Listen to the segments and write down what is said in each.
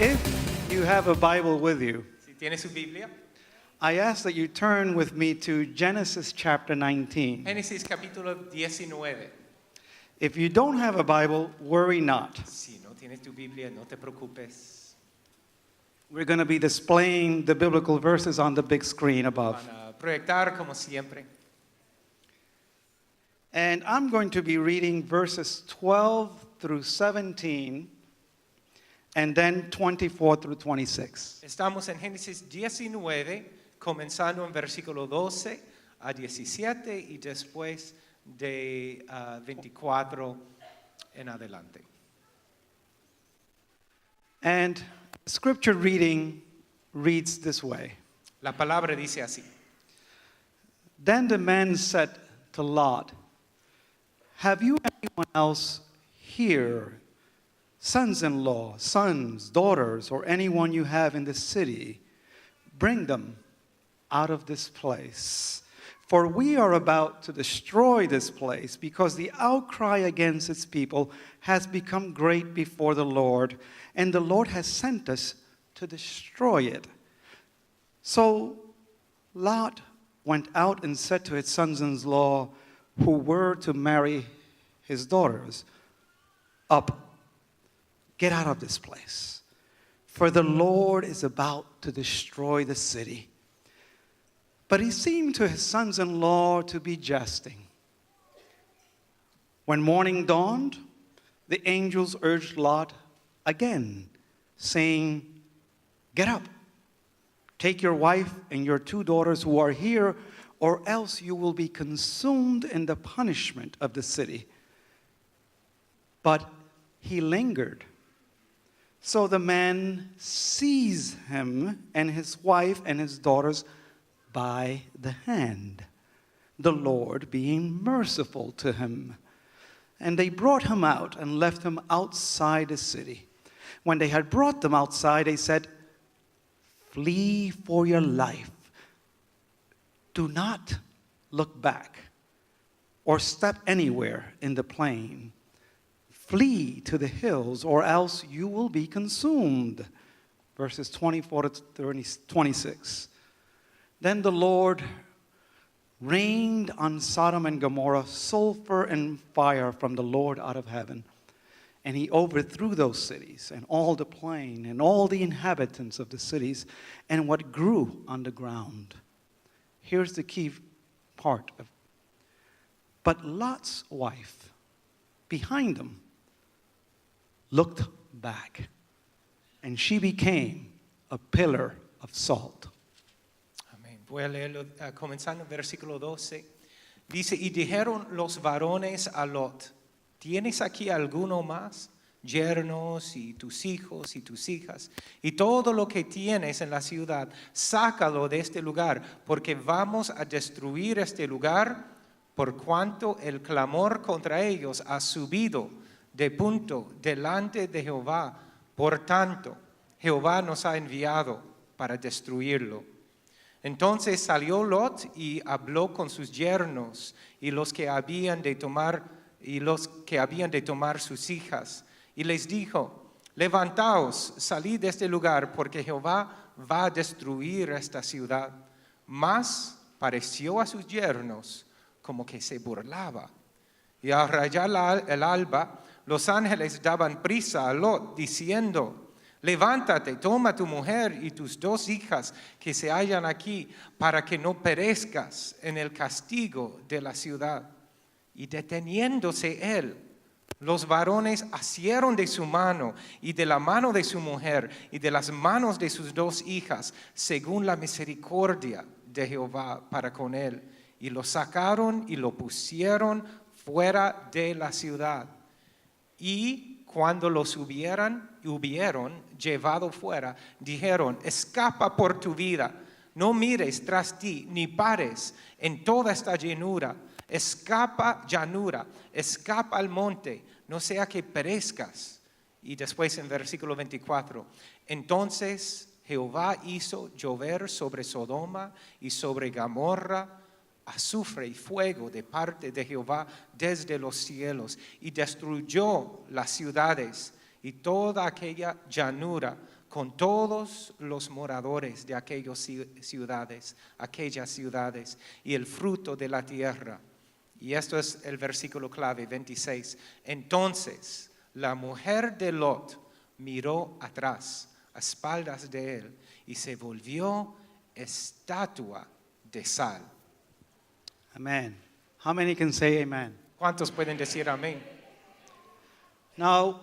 If you have a Bible with you, Si tiene su Biblia, I ask that you turn with me to Genesis chapter 19. Génesis capítulo 19. If you don't have a Bible, worry not. Si no tienes tu Biblia, no te preocupes. We're going to be displaying the biblical verses on the big screen above. Van a proyectar como siempre. And I'm going to be reading verses 12 through 17 and then 24 through 26. Estamos en Génesis 19, comenzando en versículo 12 a 17 y después de 24 en adelante. And scripture reading reads this way. La palabra dice así. Then the man said to Lot, "Have you anyone else here, sons-in-law, sons, daughters, or anyone you have in the city? Bring them out of this place. For we are about to destroy this place, because the outcry against its people has become great before the Lord, and the Lord has sent us to destroy it." So Lot went out and said to his sons-in-law, who were to marry his daughters, "Up, get out of this place, for the Lord is about to destroy the city." But he seemed to his sons-in-law to be jesting. When morning dawned, the angels urged Lot again, saying, "Get up, take your wife and your 2 daughters who are here, or else you will be consumed in the punishment of the city." But he lingered. So the man seized him and his wife and his daughters by the hand, the Lord being merciful to him. And they brought him out and left him outside the city. When they had brought them outside, they said, "Flee for your life. Do not look back or step anywhere in the plain. Flee to the hills, or else you will be consumed." Verses 24 to 26. Then the Lord rained on Sodom and Gomorrah sulfur and fire from the Lord out of heaven. And he overthrew those cities and all the plain and all the inhabitants of the cities and what grew on the ground. Here's the key part. But Lot's wife, behind them, looked back, and she became a pillar of salt. Amén. Voy a leerlo comenzando en versículo 12. Dice, y dijeron los varones a Lot, ¿tienes aquí alguno más? Yernos y tus hijos y tus hijas, y todo lo que tienes en la ciudad, sácalo de este lugar, porque vamos a destruir este lugar, por cuanto el clamor contra ellos ha subido de punto delante de Jehová. Por tanto, Jehová nos ha enviado para destruirlo. Entonces salió Lot y habló con sus yernos y los que habían de tomar sus hijas, y les dijo, levantaos, salid de este lugar, porque Jehová va a destruir esta ciudad. Mas pareció a sus yernos como que se burlaba. Y al rayar el alba, los ángeles daban prisa a Lot, diciendo, levántate, toma tu mujer y tus 2 hijas que se hallan aquí, para que no perezcas en el castigo de la ciudad. Y deteniéndose él, los varones asieron de su mano y de la mano de su mujer y de las manos de sus 2 hijas, según la misericordia de Jehová para con él. Y lo sacaron y lo pusieron fuera de la ciudad. Y cuando los hubieron llevado fuera, dijeron, escapa por tu vida, no mires tras ti, ni pares en toda esta llanura. Escapa al monte, no sea que perezcas. Y después en versículo 24, entonces Jehová hizo llover sobre Sodoma y sobre Gomorra azufre y fuego de parte de Jehová desde los cielos, y destruyó las ciudades y toda aquella llanura con todos los moradores de aquellas ciudades y el fruto de la tierra. Y esto es el versículo clave, 26. Entonces la mujer de Lot miró atrás, a espaldas de él, y se volvió estatua de sal. Amen. How many can say amen? ¿Cuántos pueden decir amén? Now,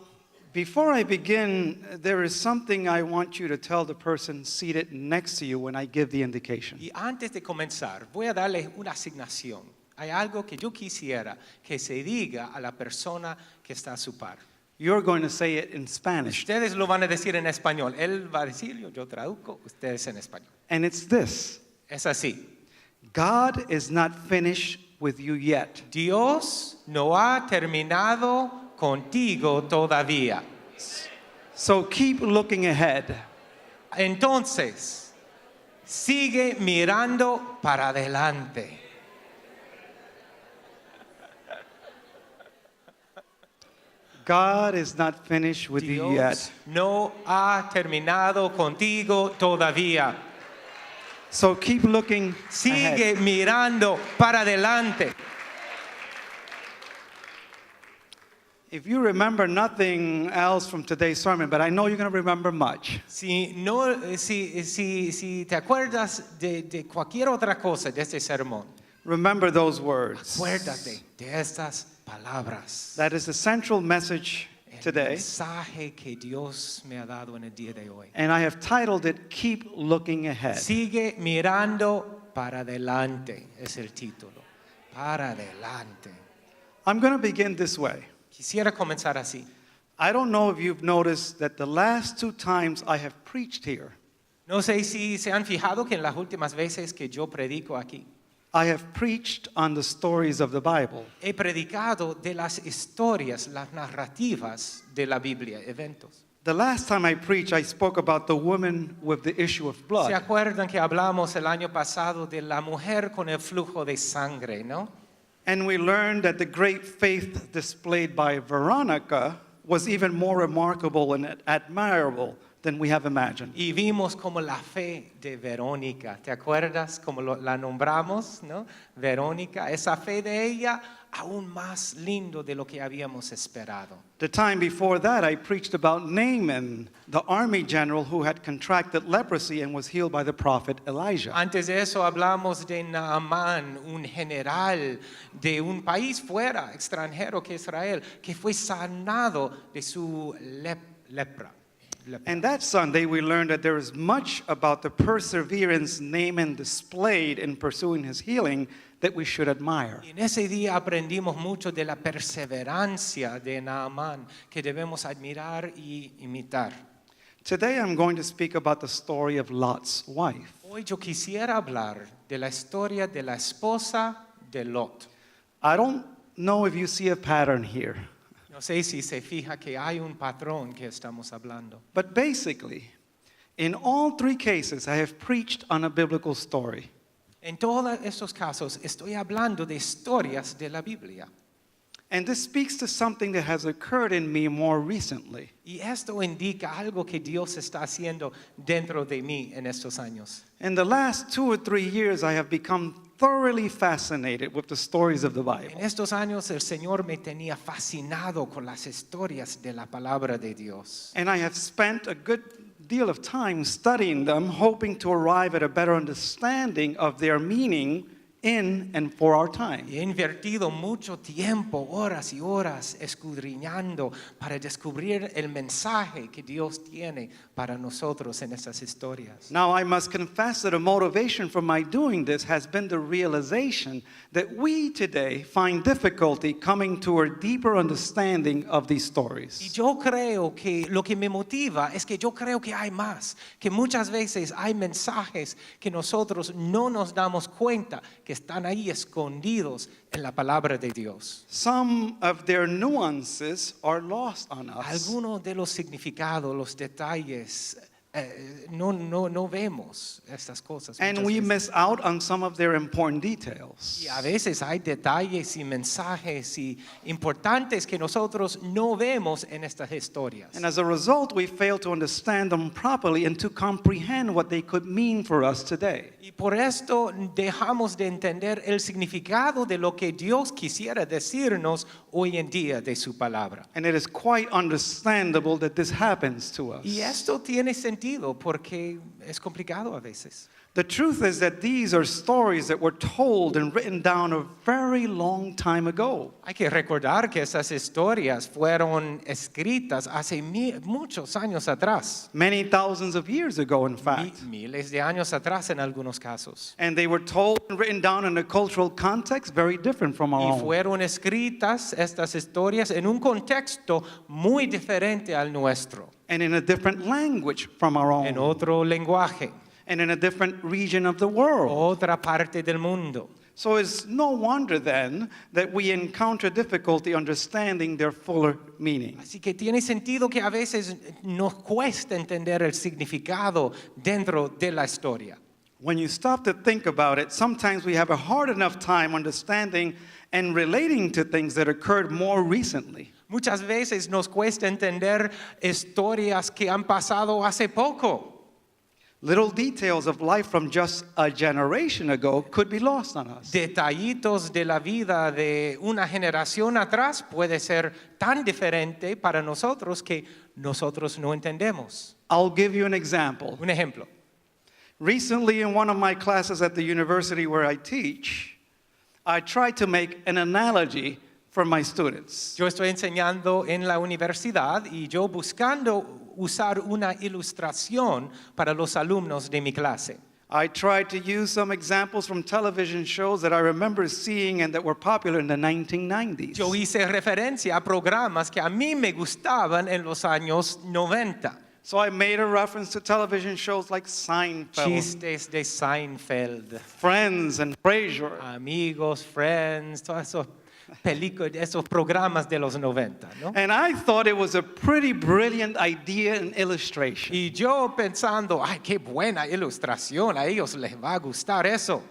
before I begin, there is something I want you to tell the person seated next to you when I give the indication. Y antes de comenzar, voy a darles una asignación. Hay algo que yo quisiera que se diga a la persona que está a su par. You're going to say it in Spanish. Ustedes lo van a decir en español. Él va a decirlo, yo traduzco, ustedes en español. And it's this: Es así. God is not finished with you yet. Dios no ha terminado contigo todavía. So keep looking ahead. Entonces, sigue mirando para adelante. God is not finished with you yet. Dios no ha terminado contigo todavía. So keep looking Sigue ahead. mirando para adelante. If you remember nothing else from today's sermon, but I know you're going to remember much. Si te acuerdas de cualquier otra cosa de este sermón, Remember those words. acuérdate de estas palabras. That is the central message El today. mensaje que Dios me ha dado en el día de hoy. And I have titled it, Keep Looking Ahead. Sigue mirando para adelante es el título. Para adelante. I'm going to begin this way. Quisiera comenzar así. I don't know if you've noticed that the last 2 times I have preached here, No sé si se han fijado que en las últimas veces que yo predico aquí, I have preached on the stories of the Bible. he predicado de las historias, las narrativas de la Biblia, eventos. The last time I preached, I spoke about the woman with the issue of ¿Se blood. acuerdan que hablamos el año pasado de la mujer con el flujo de sangre, no? And we learned that the great faith displayed by Veronica was even more remarkable and admirable than we have imagined. Y vimos como la fe de Verónica, ¿te acuerdas cómo la nombramos, no? Verónica, esa fe de ella aún más lindo de lo que habíamos esperado. The time before that, I preached about Naaman, the army general who had contracted leprosy and was healed by the prophet Elijah. Antes de eso hablamos de Naamán, un general de un país fuera, extranjero que Israel, que fue sanado de su lepra. And that Sunday, we learned that there is much about the perseverance Naaman displayed in pursuing his healing that we should admire. Y en ese día aprendimos mucho de la perseverancia de Naamán que debemos admirar y imitar. Today, I'm going to speak about the story of Lot's wife. Hoy yo quisiera hablar de la historia de la esposa de Lot. I don't know if you see a pattern here, No sé si se fija que hay un patrón que estamos hablando. but basically, in all 3 cases, I have preached on a biblical story. En todos estos casos estoy hablando de historias de la Biblia. And this speaks to something that has occurred in me more recently. Y esto indica algo que Dios está haciendo dentro de mí en estos años. In the last 2 or 3 years, I have become thoroughly fascinated with the stories of the En Bible. estos años el Señor me tenía fascinado con las historias de la palabra de Dios. And I have spent a good deal of time studying them, hoping to arrive at a better understanding of their meaning in and for our time. Y he invertido mucho tiempo, horas y horas, escudriñando para descubrir el mensaje que Dios tiene para nosotros en estas historias. Now, I must confess that a motivation for my doing this has been the realization that we today find difficulty coming to a deeper understanding of these Y stories. yo creo que lo que me motiva es que yo creo que hay más, que muchas veces hay mensajes que nosotros no nos damos cuenta que están ahí escondidos en la palabra de Dios. Some of their nuances are lost on us. Algunos de los significados, los detalles no vemos estas cosas. And muchas we veces. miss out on some of their important details. Y a veces hay detalles y mensajes y importantes que nosotros no vemos en estas historias. And as a result, we fail to understand them properly and to comprehend what they could mean for us today. Y por esto dejamos de entender el significado de lo que Dios quisiera decirnos hoy en día de su palabra. And it is quite understandable that this happens to us. Y esto tiene sentido porque es complicado a veces. The truth is that these are stories that were told and written down a very long time ago. Hay que recordar que esas historias fueron escritas hace muchos años atrás. Many thousands of years ago, in fact. Miles de años atrás en algunos casos. And they were told and written down in a cultural context very different from our Y own. fueron escritas estas historias en un contexto muy diferente al nuestro, And in a different language from our en own. otro lenguaje, And in a different region of the world. otra parte del mundo. So it's no wonder then that we encounter difficulty understanding their fuller meaning. Así que tiene sentido que a veces nos cuesta entender el significado dentro de la historia. When you stop to think about it, sometimes we have a hard enough time understanding and relating to things that occurred more recently. Muchas veces nos cuesta entender historias que han pasado hace poco. Little details of life from just a generation ago could be lost on us. Detallitos de la vida de una generación atrás puede ser tan diferente para nosotros que nosotros no entendemos. I'll give you an example. Un ejemplo. Recently, in one of my classes at the university where I teach, I tried to make an analogy for my students. Yo estoy enseñando en la universidad y yo buscando usar una ilustración para los alumnos de mi clase. I tried to use some examples from television shows that I remember seeing and that were popular in the 1990s. Yo hice referencia a programas que a mí me gustaban en los años 90. So I made a reference to television shows like Seinfeld, Chistes de Seinfeld, Friends, and Frasier. Amigos, Friends, todos esos esos programas de los 90, ¿no? And I thought it was a pretty brilliant idea and illustration. Y yo pensando, ay, qué buena ilustración, a ellos les va a gustar eso.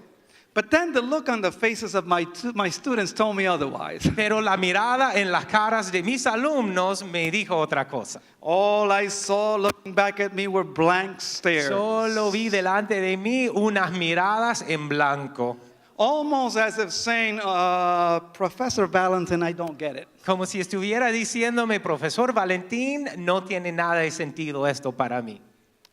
But then the look on the faces of my students told me otherwise. Pero la mirada en las caras de mis alumnos me dijo otra cosa. All I saw looking back at me were blank stares. Solo vi delante de mí unas miradas en blanco. Almost as if saying, Professor Valentin, I don't get it. Como si estuviera diciéndome, Profesor Valentín, no tiene nada de sentido esto para mí.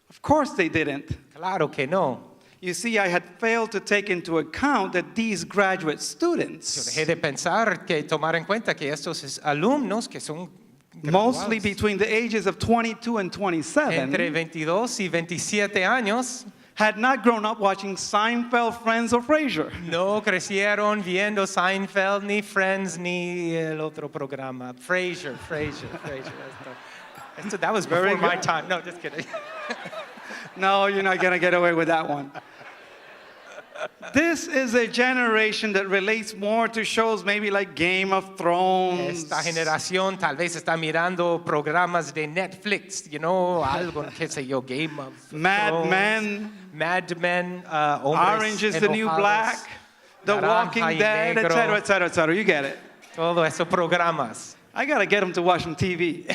Of course they didn't. Claro que no. You see, I had failed to take into account that these graduate Yo students, dejé de pensar tomar en cuenta que estos alumnos que son mostly graduados between the ages of 22 and 27, entre 22 y 27 años, had not grown up watching Seinfeld, Friends, or Frasier. no crecieron viendo Seinfeld, ni Friends, ni el otro programa. Frasier. That was Very before my good. time. No, just kidding. No, you're not going to get away with that one. This is a generation that relates more to shows maybe like Game of Thrones, Esta generación tal vez está mirando programas de Netflix, algo, qué sé yo, Game of Mad Thrones, Men, Mad Men, Hombres Orange is the New Enojados, Black, The Naranja Walking y Dead, Negro. etc., etc., etc. You get it. Todos esos programas. I got to get them to watch some TV.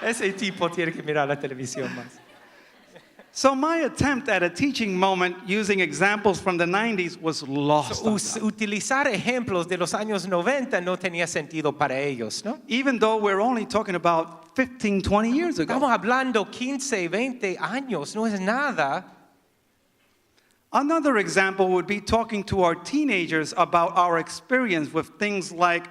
ese tipo tiene que mirar la televisión más. So my attempt at a teaching moment using examples from the 90s was lost on them. Utilizar ejemplos de los años 90 no tenía sentido para ellos, ¿no? Even though we're only talking about 15, 20 years ago. Estamos hablando 15, 20 años, no es nada. Another example would be talking to our teenagers about our experience with things like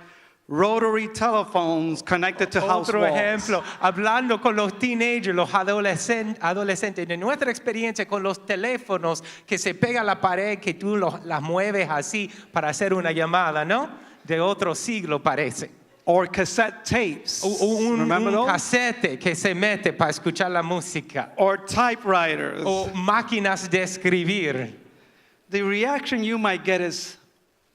rotary telephones connected to house Otro walls. ejemplo, hablando con los teenagers, los adolescentes, de nuestra experiencia con los teléfonos que se pega a la pared, que tú las mueves así para hacer una llamada, ¿no? De otro siglo parece. Or cassette tapes. Remember Un those? casete que se mete para escuchar la música. Or typewriters. O máquinas de escribir. The reaction you might get is,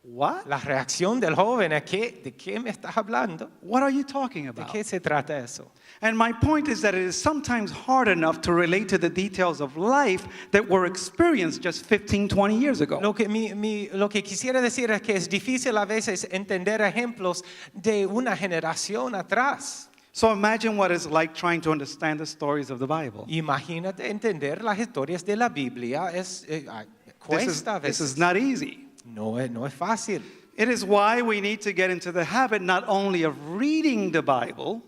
What? La reacción del joven es que, ¿de qué me estás hablando? What are you talking ¿De about? qué se trata eso? And my point is that it is sometimes hard enough to relate to the details of life that were experienced just 15, 20 years ago. Lo que quisiera decir es que es difícil a veces entender ejemplos de una generación atrás. So imagine what it's like trying to understand the stories of the Bible. Imagínate entender las historias de la Biblia. Cuesta a This veces. is not easy. No es fácil. It is why we need to get into the habit not only of reading the Bible,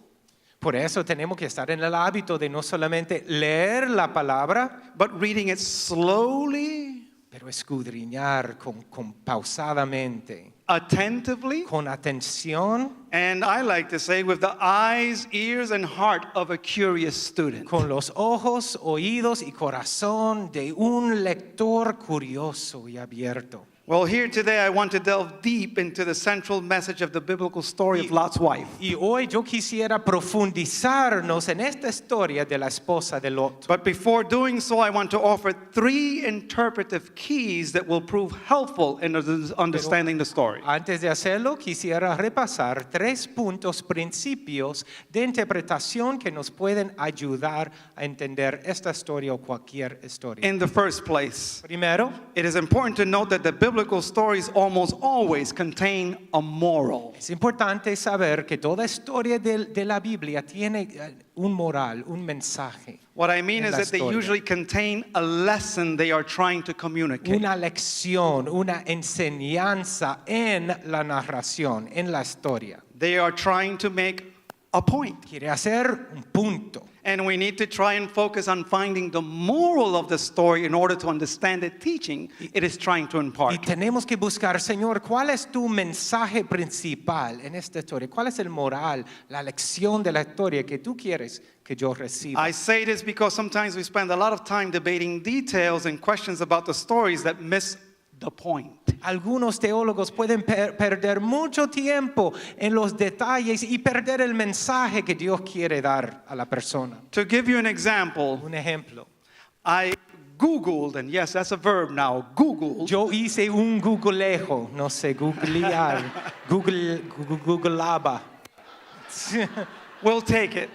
Por eso tenemos que estar en el hábito de no solamente leer la palabra, but reading it slowly, pero escudriñar con pausadamente, attentively, con atención, and I like to say with the eyes, ears, and heart of a curious student. con los ojos, oídos y corazón de un lector curioso y abierto. Well, here today I want to delve deep into the central message of the biblical story of Lot's wife. Y hoy yo quisiera profundizarnos en esta historia de la esposa de Lot. But before doing so, I want to offer 3 interpretive keys that will prove helpful in understanding the story. Antes de hacerlo, quisiera repasar 3 puntos principios de interpretación que nos pueden ayudar a entender esta historia o cualquier historia. In the first place, Primero, it is important to note that the biblical stories almost always contain a moral. es importante saber que toda historia de la Biblia tiene un moral, un mensaje. What I mean En is la that they historia. usually contain a lesson they are trying to communicate. Una lección, una enseñanza en la narración, en la historia. They are trying to make a point. Quiere hacer un punto. And we need to try and focus on finding the moral of the story in order to understand the teaching it is trying to Y impart. tenemos que buscar, Señor, ¿cuál es tu mensaje principal en esta historia? ¿Cuál es el moral, la lección de la historia que tú quieres que yo reciba? I say this because sometimes we spend a lot of time debating details and questions about the stories that miss the point. Algunos teólogos pueden perder mucho tiempo en los detalles y perder el mensaje que Dios quiere dar a la persona. To give you an example, Un ejemplo. I Googled, and yes, that's a verb now, Googled, Yo hice un googlejo, no sé, googlear, googleaba. we'll take it.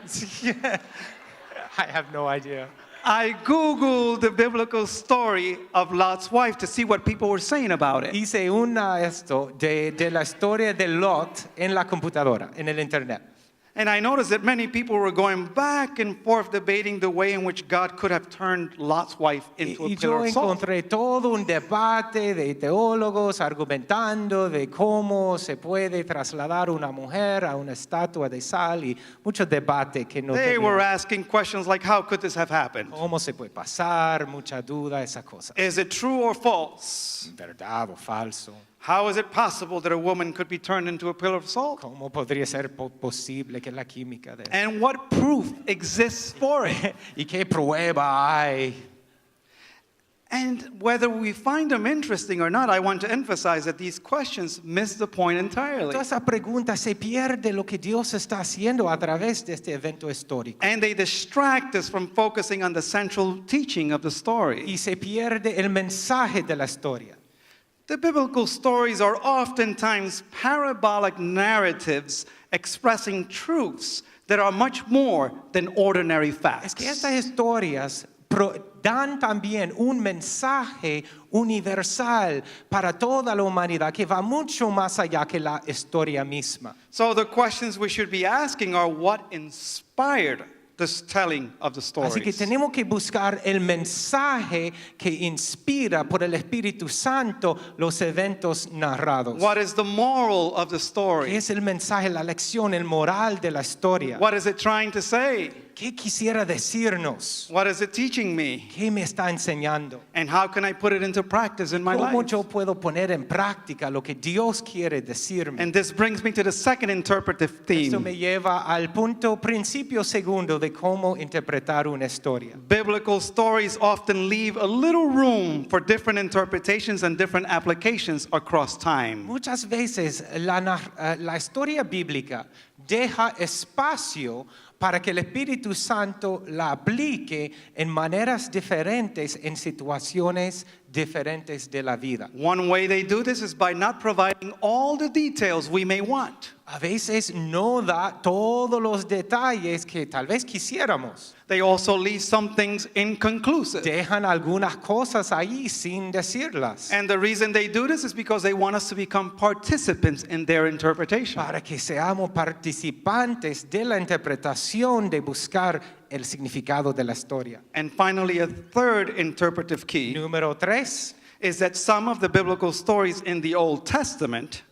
I have no idea. I Googled the biblical story of Lot's wife to see what people were saying about it. Hice de la historia de Lot en la computadora, en el internet. And I noticed that many people were going back and forth debating the way in which God could have turned Lot's wife into a Y pillar yo of salt. encontré todo un debate de teólogos argumentando de cómo se puede trasladar una mujer a una estatua de sal y mucho debate que no They tenía. were asking questions like, how could this have happened? ¿Cómo se puede pasar? Mucha duda, esa cosa. Is it true or false? ¿Verdad o falso? How is it possible that a woman could be turned into a pillar of salt? ¿Cómo podría ser posible que la química de And what proof exists for it? ¿Y qué prueba hay? And whether we find them interesting or not, I want to emphasize that these questions miss the point entirely. Toda esa pregunta se pierde lo que Dios está haciendo a través de este evento histórico. And they distract us from focusing on the central teaching of the story. Y se pierde el mensaje de la historia. The biblical stories are oftentimes parabolic narratives expressing truths that are much more than ordinary facts. Es que estas historias dan también un mensaje universal para toda la humanidad que va mucho más allá que la historia misma. So the questions we should be asking are what inspired this telling of the stories. Así que tenemos que buscar el mensaje que inspira por el Espíritu Santo los eventos narrados. What is the moral of the ¿Qué story? es el mensaje, la lección, el moral de la historia? What is it trying to say? ¿Qué quisiera decirnos? What is it teaching me? ¿Qué me está enseñando? And how can I put it into practice in my ¿Cómo life? yo puedo poner en práctica lo que Dios quiere decirme? And this brings me to the second interpretive Esto theme. me lleva al principio segundo de cómo interpretar una historia. Biblical stories often leave a little room for different interpretations and different applications across time. Muchas veces la historia bíblica deja espacio para que el Espíritu Santo la aplique en maneras diferentes, en situaciones diferentes de la vida. One way they do this is by not providing all the details we may want. A veces no da todos los detalles que tal vez quisiéramos. They also leave some things inconclusive. Dejan algunas cosas ahí sin decirlas. And the reason they do this is because they want us to become participants in their interpretation. Para que seamos participantes de la interpretación de buscar el significado de la historia. And finally, a third interpretive key Número 3. is that some of the biblical stories in the Old Testament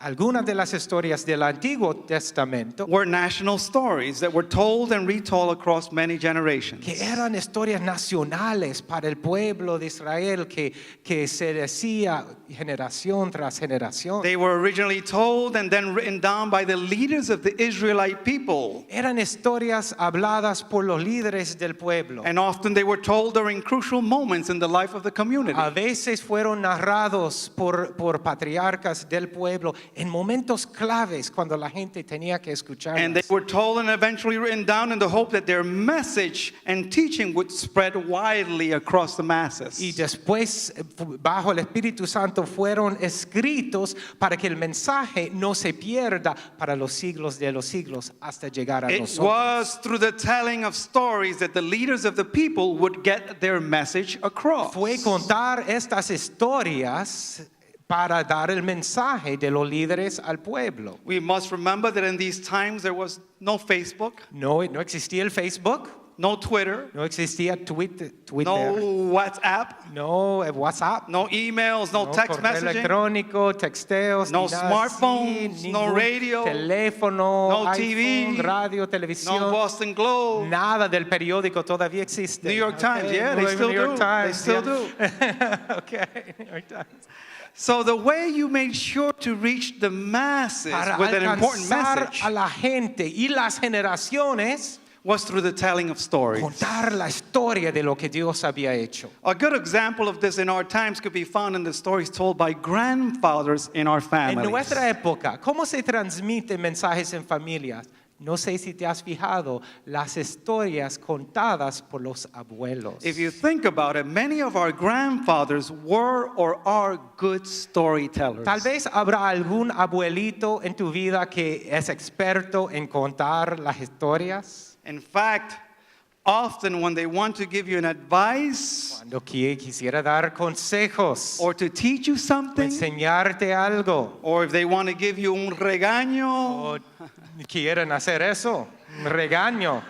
Algunas de las historias del Antiguo Testamento were national stories that were told and retold across many generations. que eran historias nacionales para el pueblo de Israel que se decía generación tras generación. They were originally told and then written down by the leaders of the Israelite people. Eran historias habladas por los líderes del pueblo. And often they were told during crucial moments in the life of the community. A veces fueron narrados por patriarcas del pueblo en momentos claves cuando la gente tenía que escucharlas. And they were told and eventually written down in the hope that their message and teaching would spread widely across the masses. Y después, bajo el Espíritu Santo, fueron escritos para que el mensaje no se pierda para los siglos de los siglos hasta llegar a It nosotros. was through the telling of stories that the leaders of the people would get their message across. Fue contar estas historias para dar el mensaje de los líderes al pueblo. We must remember that in these times there was no Facebook, No existía el Facebook, no Twitter, no existía Twitter, no WhatsApp, no WhatsApp, no emails, no text correo messaging, electrónico, texteos, no ni nada smartphones, así, no ningún radio, teléfono, no iPhone, TV, radio, televisión, no Boston Globe, nada del periódico todavía existe. New York Times. Okay, Yeah, they New still York do. Times, They still yeah. do. Okay, New York Times. So the way you made sure to reach the masses Para with an important alcanzar message a la gente y las generaciones, was through the telling of stories. contar la historia de lo que Dios había hecho. A good example of this in our times could be found in the stories told by grandfathers in our En families. nuestra época, ¿cómo se transmiten mensajes en familias? No sé si te has fijado las historias contadas por los abuelos. If you think about it, many of our grandfathers were or are good storytellers. Tal vez habrá algún abuelito en tu vida que es experto en contar las historias. In fact, often when they want to give you an advice Cuando quisiera dar consejos or to teach you o something, enseñarte algo, or if they want to give you un regaño, o quieren hacer eso, un regaño,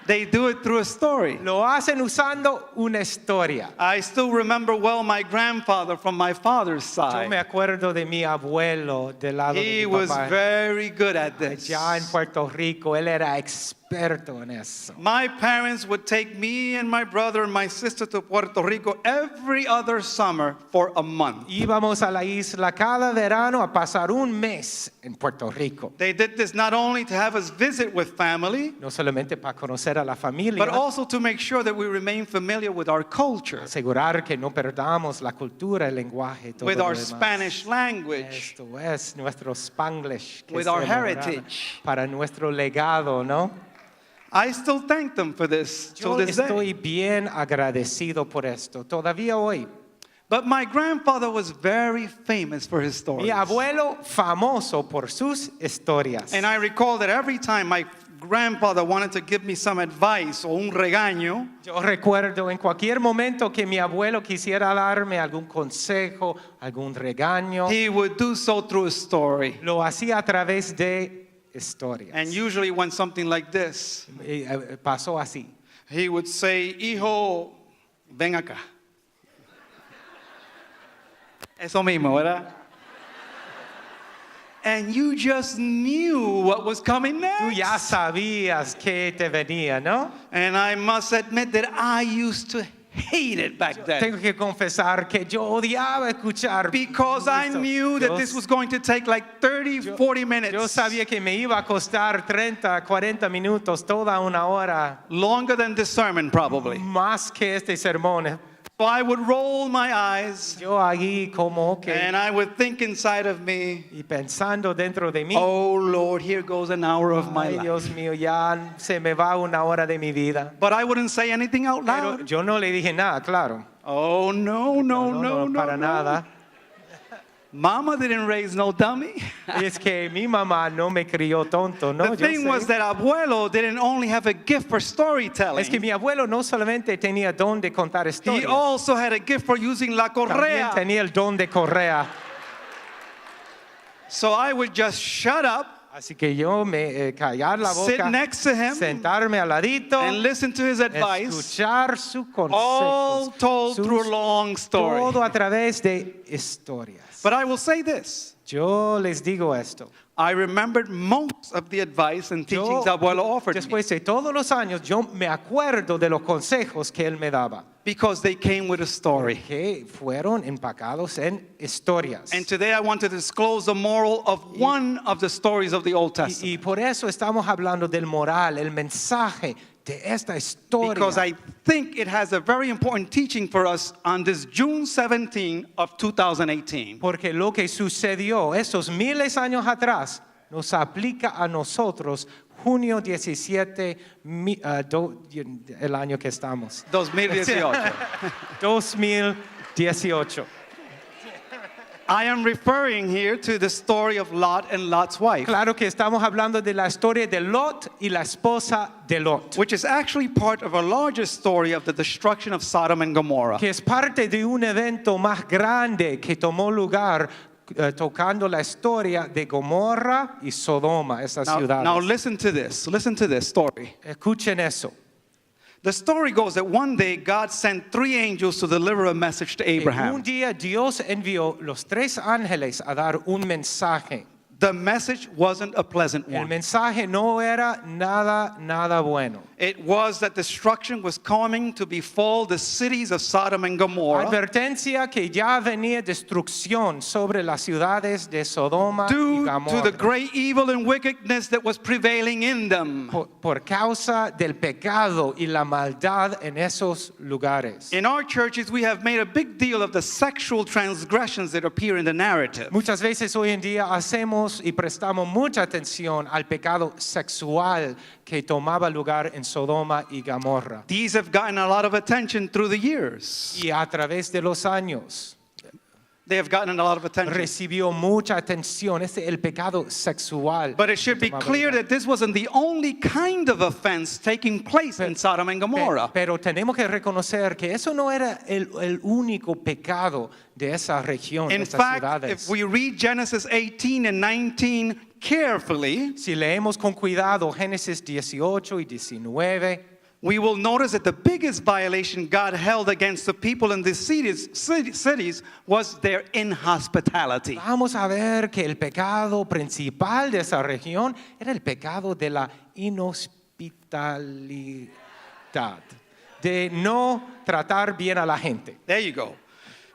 they do it through a story. lo hacen usando una historia. I still remember well my grandfather from my father's Yo me side. acuerdo de mi abuelo del lado He de mi was papá. very good at this. Allá en Puerto Rico, él era experto en eso. My parents would take me and my brother and my sister to Puerto Rico every other summer for a month. Íbamos a la isla cada verano a pasar un mes en Puerto Rico. They did this not only to have us visit with family, No solamente para conocer a la familia, but also to make sure that we remain familiar with our culture, asegurar que no perdamos la cultura, el lenguaje, todo with lo our demás. Spanish language, Esto es nuestro Spanglish, que with se our lograra heritage. para nuestro legado, ¿no? I still thank them for this Yo till this day. estoy bien agradecido por esto, todavía hoy. But my grandfather was very famous for his stories. Mi abuelo famoso por sus historias. And I recall that every time my grandfather wanted to give me some advice or un regaño, Yo recuerdo en cualquier momento que mi abuelo quisiera darme algún consejo, algún regaño, he would do so through a story. lo hacía a través de historias. And usually when something like this, Pasó así. he would say, hijo, ven acá. Eso mismo, ¿verdad? And you just knew what was coming Tú next. ya sabías que te venía, ¿no? And I must admit that I used to hate it back then. Tengo que confesar que yo odiaba escuchar. Because I esto. knew that this was going to take like 30, 40 minutes. Yo sabía que me iba a costar 30, 40 minutos, toda una hora, Longer than this sermon, probably. más que este sermón. So So I would roll my eyes Yo allí como que and I would think inside of me, y pensando dentro de mí, oh Lord, here goes an hour of my ay life. Dios mío, ya se me va una hora de mi vida. But I wouldn't say anything out Pero loud. yo no le dije nada, claro. Oh, no, Para no. nada. Mama didn't raise no dummy. Es que mi mamá no me crió tonto, ¿no? The Yo thing sé. was that abuelo didn't only have a gift for storytelling. Es que mi abuelo no solamente tenía don de contar He historias, also had a gift for using la también correa. tenía el don de correa. So I would just shut up, Así que yo me callar la sit boca, next to him, sentarme al ladito, and listen to his advice, escuchar su all consejo, told through a long story. todo a través de historias. But I will say this. Yo les digo esto. I remembered most of the advice and teachings abuelo offered me Después de todos los años, yo me acuerdo de los consejos que él me daba, because they came with a story. que fueron empacados en historias. And today I want to disclose the moral of one of the stories of the Old Testament. Y por eso estamos hablando del moral, el mensaje de esta historia. Because I think it has a very important teaching for us on this June 17 of 2018. Porque lo que sucedió esos miles años atrás nos aplica a nosotros junio 17, el año que estamos. 2018. 2018. I am referring here to the story of Lot and Lot's wife, Claro que estamos hablando de la historia de Lot y la esposa de Lot, which is actually part of a larger story of the destruction of Sodom and Gomorrah. que es parte de un evento más grande que tomó lugar tocando la historia de Gomorra y Sodoma, esas ciudades. Now listen to this story. Escuchen eso. The story goes that one day God sent 3 angels to deliver a message to Un Abraham. día Dios envió los 3 ángeles a dar un mensaje. The message wasn't a pleasant El one. mensaje no era nada bueno. It was that destruction was coming to befall the cities of Sodom and Gomorrah Advertencia que ya venía destrucción sobre las ciudades de Sodoma y due to the Gomorra great evil and wickedness that was prevailing in them. por causa del pecado y la maldad en esos lugares. In our churches, we have made a big deal of the sexual transgressions that appear in the narrative. Muchas veces hoy en día hacemos y prestamos mucha atención al pecado sexual que tomaba lugar en Sodoma y Gomorra. These have gotten a lot of attention through the years. Y a través de los años They have gotten a lot of attention. recibió mucha atención el pecado sexual. But it should be clear that this wasn't the only kind of offense taking place in Sodom and Gomorrah. Pero tenemos que reconocer que eso no era el único pecado de esa región, de In esas fact, ciudades. if we read Genesis 18 and 19 carefully, Si leemos con cuidado Génesis 18 y 19, we will notice that the biggest violation God held against the people in these cities was their inhospitality. vamos a ver que el pecado principal de esa región era el pecado de la inhospitalidad, de no tratar bien a la gente. There you go.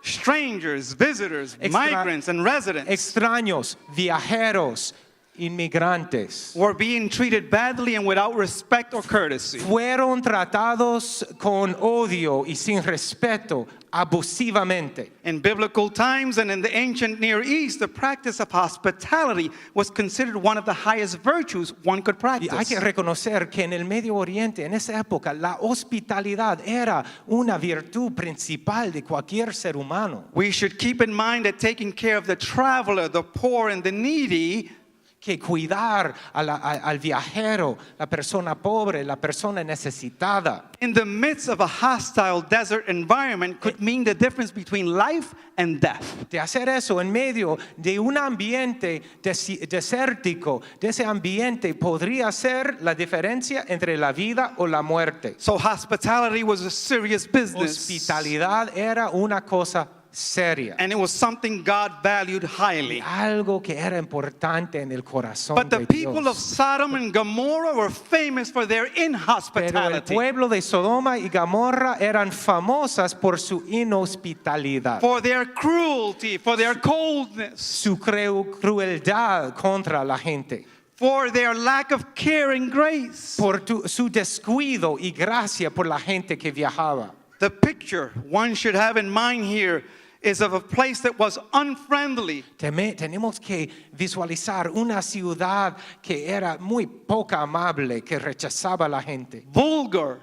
Strangers, visitors, migrants, and residents Extraños, viajeros, inmigrantes, were being treated badly and without respect or courtesy. fueron tratados con odio y sin respeto, abusivamente. In biblical times and in the ancient Near East, the practice of hospitality was considered one of the highest virtues one could Y hay practice. que reconocer que en el Medio Oriente, en esa época, la hospitalidad era una virtud principal de cualquier ser humano. We should keep in mind that taking care of the traveler, the poor, and the needy Que cuidar al viajero, la persona pobre, la persona necesitada. in the midst of a hostile desert environment could mean the difference between life and death. De hacer eso en medio de un ambiente desértico, de ese ambiente podría ser la diferencia entre la vida o la muerte. So hospitality was a serious business. Hospitalidad era una cosa seria. And it was something God valued highly. Algo que era importante en el corazón But the de people of Dios. Sodom and Gomorrah were famous for their Pero el inhospitality, pueblo de Sodoma y Gomorra eran famosas por su inhospitalidad, for their cruelty, for their coldness, su crueldad contra la gente, for their lack of care and grace. por su descuido y gracia por la gente que viajaba. The picture one should have in mind here is of a place that was unfriendly, Tenemos que visualizar una ciudad que era muy poca amable, que rechazaba a la gente, vulgar,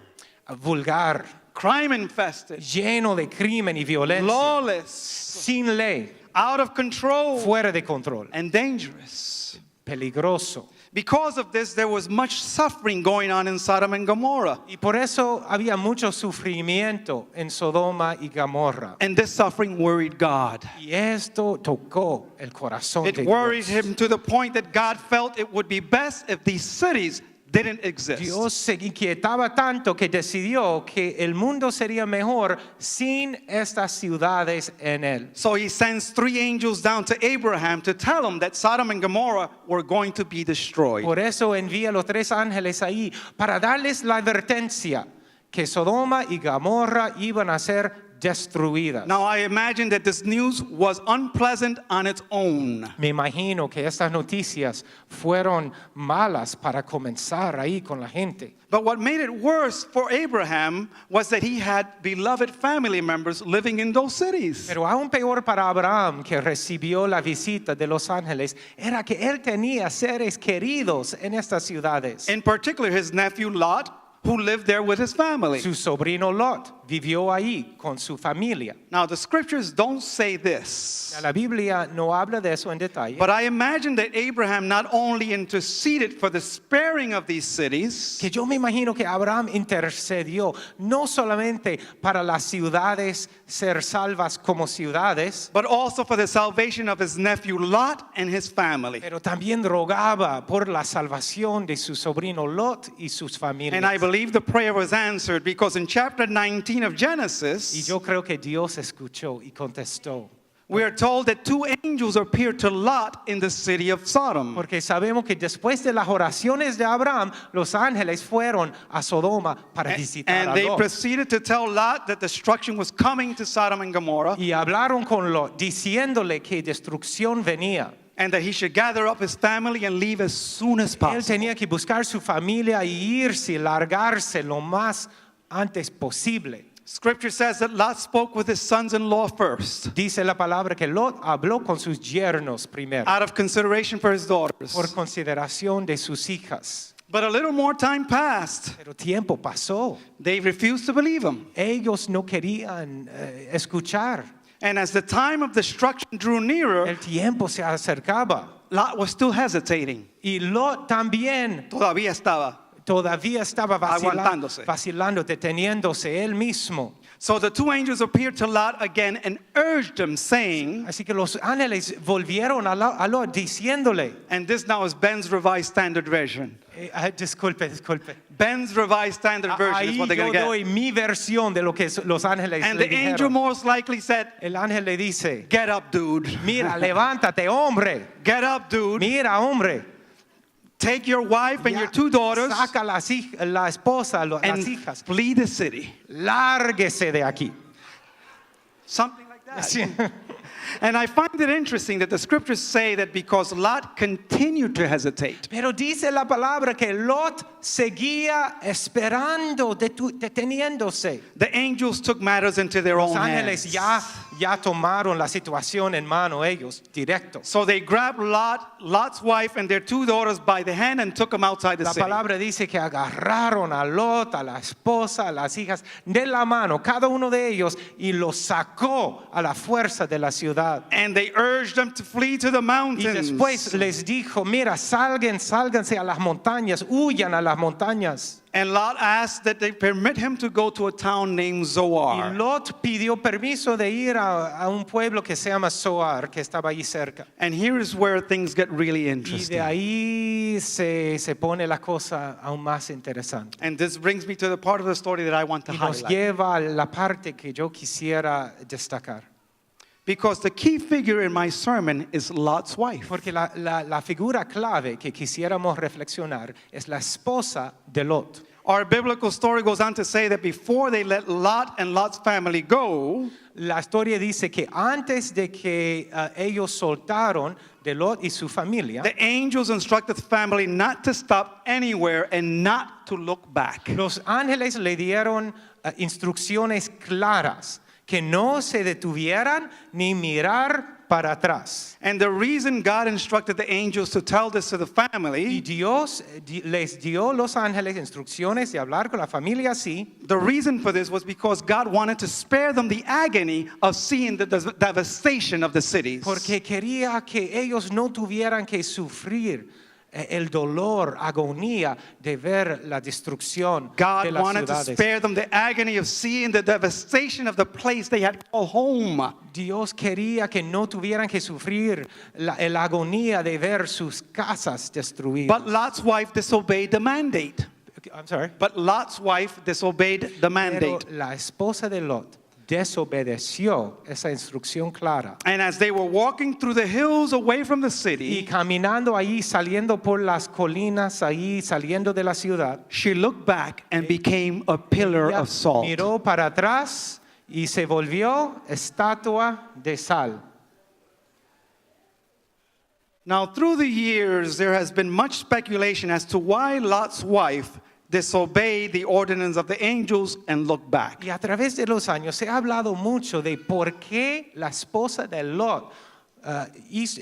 vulgar, crime infested, lleno de crimen y violencia, lawless, sin ley, out of control, fuera de control, and dangerous. peligroso. Because of this, there was much suffering going on in Sodom and Gomorrah. Y por eso había mucho sufrimiento en Sodoma y Gomorra. And this suffering worried God. Y esto tocó el corazón It de worried Dios. him to the point that God felt it would be best if these cities didn't exist. Dios se inquietaba tanto que decidió que el mundo sería mejor sin estas ciudades en él. So he sends 3 angels down to Abraham to tell him that Sodom and Gomorrah were going to be destroyed. Por eso envía los 3 ángeles ahí para darles la advertencia que Sodoma y Gomorra iban a ser destruidas. Now I imagine that this news was unpleasant on its own. Me imagino que estas noticias fueron malas para comenzar ahí con la gente. But what made it worse for Abraham was that he had beloved family members living in those cities. Pero aún peor para Abraham, que recibió la visita de los ángeles, era que él tenía seres queridos en estas ciudades. In particular, his nephew Lot, who lived there with his family. Su sobrino Lot vivió ahí con su familia. Now, the scriptures don't say this, La Biblia no habla de eso en detalle, but I imagine that Abraham not only interceded for the sparing of these cities, que yo me imagino que Abraham intercedió no solamente para las ciudades ser salvas como ciudades, but also for the salvation of his nephew Lot and his family. pero también rogaba por la salvación de su sobrino Lot y sus familias. And I believe the prayer was answered because in chapter 19 of Y Genesis, yo creo que Dios escuchó y contestó. we are told that 2 angels appeared to Lot in the city of Sodom. Porque sabemos que después de las oraciones de Abraham, los ángeles fueron a Sodoma para visitar And a they Lot. proceeded to tell Lot that destruction was coming to Sodom and Gomorrah, Y hablaron con Lot diciéndole que destrucción venía. and that he should gather up his family and leave as soon as Él possible. tenía que buscar su familia y irse, largarse lo más antes posible. Scripture says that Lot spoke with his sons-in-law first, Dice la palabra que Lot habló con sus yernos primero, out of consideration for his daughters. por consideración de sus hijas. But a little more time passed. Pero tiempo pasó. They refused to believe him. Ellos no querían escuchar. And as the time of destruction drew nearer, El tiempo se acercaba. Lot was still hesitating. Y Lot también Todavía estaba. todavía estaba Aguantándose. vacilando, deteniéndose él mismo. So the 2 angels appeared to Lot again and urged him, saying, Así que los ángeles volvieron a Lot diciéndole, and this now is Ben's Revised Standard Version. disculpe. Ben's Revised Standard Version is Ahí what they're yo going to doy get. mi versión de lo que los ángeles And le the angel dijeron. most likely said, El ángel le dice, get up, dude. mira, levántate, hombre. Get up, dude. Mira, hombre. Take your wife and Ya your 2 daughters saca la esposa, las and hijas. flee the city. Lárguese de aquí. Something like that. Sí. And I find it interesting that the scriptures say that because Lot continued to hesitate, Pero dice la palabra que Lot seguía esperando, deteniéndose. the angels took matters into their Los own ángeles hands. ya tomaron la situación en mano ellos, directo. So they grabbed Lot's wife and their 2 daughters by the hand and took them outside the La city. palabra dice que agarraron a Lot, a la esposa, a las hijas de la mano, cada uno de ellos, y los sacó a la fuerza de la ciudad. And they urged them to flee to the Y mountains. después les dijo, mira, sálganse a las montañas, huyan a las montañas. And Lot asked that they permit him to go to a town named Y Zoar. Lot pidió permiso de ir a un pueblo que se llama Zoar, que estaba ahí cerca. And here is where things get really Y de interesting. ahí se pone la cosa aún más interesante. And this brings me to the part of the story that I want to Y nos highlight. lleva a la parte que yo quisiera destacar. Because the key figure in my sermon is Lot's wife. Porque la figura clave que quisiéramos reflexionar es la esposa de Lot. Our biblical story goes on to say that before they let Lot and Lot's family go, La historia dice que antes de que ellos soltaron de Lot y su familia, the angels instructed the family not to stop anywhere and not to look back. los ángeles le dieron instrucciones claras, que no se detuvieran ni mirar para atrás. And the reason God instructed the angels to tell this to the Y family, Dios les dio los ángeles instrucciones de hablar con la familia así, the reason for this was because God wanted to spare them the agony of seeing the devastation of the cities. porque quería que ellos no tuvieran que sufrir el dolor, agonía de ver la destrucción de God las wanted to ciudades. spare them the agony of seeing the devastation of the place they had called home. Dios quería que no tuvieran que sufrir la agonía de ver sus casas destruidas. But Lot's wife disobeyed the mandate. I'm sorry. But Lot's wife disobeyed the Pero mandate. la esposa de Lot desobedeció esa instrucción clara. And as they were walking through the hills away from the Y city, caminando ahí, saliendo por las colinas, ahí saliendo de la ciudad, she looked back and became a pillar ella of salt. miró para atrás y se volvió estatua de sal. Now, through the years, there has been much speculation as to why Lot's wife disobeyed the ordinance of the angels and looked back. Y a través de los años se ha hablado mucho de por qué la esposa de Lot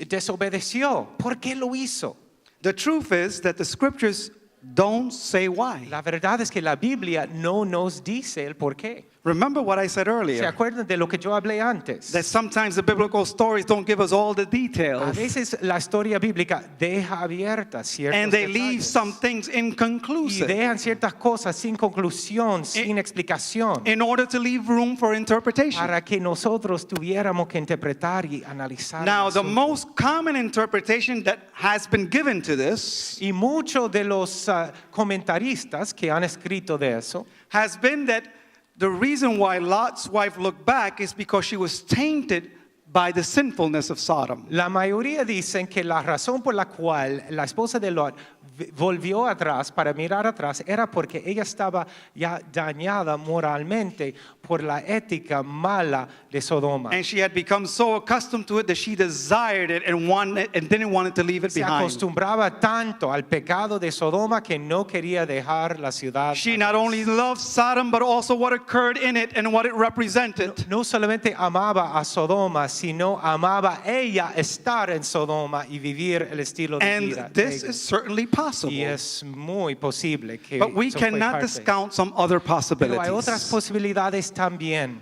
desobedeció. ¿Por qué lo hizo? The truth is that the scriptures don't say why. La verdad es que la Biblia no nos dice el por qué. Remember what I said ¿Se earlier? acuerdan de lo que yo hablé antes? That sometimes the biblical stories don't give us all the A details. veces la historia bíblica deja abiertas ciertos And they leave detalles some things y inconclusive dejan ciertas cosas sin conclusión, sin explicación, in order to leave room for interpretation. para que nosotros tuviéramos que interpretar y analizar. Now, el the asunto. most common interpretation that has been given to this Y muchos de los comentaristas que han escrito de eso has been that the reason why Lot's wife looked back is because she was tainted by the sinfulness of Sodom. La mayoría dicen que la razón por la cual la esposa de Lot volvió atrás para mirar atrás era porque ella estaba ya dañada moralmente por la ética mala de Sodoma. And she had become so accustomed to it that she desired it and wanted and didn't want it to leave it Se behind. acostumbraba tanto al pecado de Sodoma que no quería dejar la ciudad. She not only loved Sodom but also what occurred in it and what it represented. No solamente amaba a Sodoma, sino amaba ella estar en Sodoma y vivir el estilo de vida. And de this ella. is certainly possible. Y es muy posible que But we eso fue cannot parte. discount some other Pero hay otras possibilities. posibilidades también.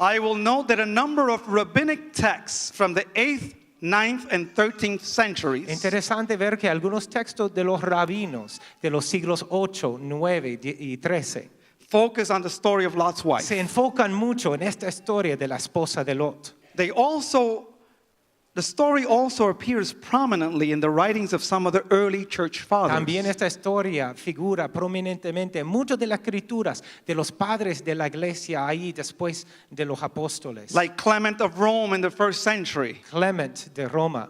I will note that a number of rabbinic texts from the 8th, 9th, and 13th centuries Interesante ver que algunos textos de los rabinos de los siglos 8, 9 y 13 focus on the story of Lot's wife. se enfocan mucho en esta historia de la esposa de Lot. The story also appears prominently in the writings of some of the early church fathers. También esta historia figura prominentemente en muchas de las escrituras de los padres de la iglesia ahí después de los apóstoles. Like Clement of Rome in the 1st century, Clement de Roma,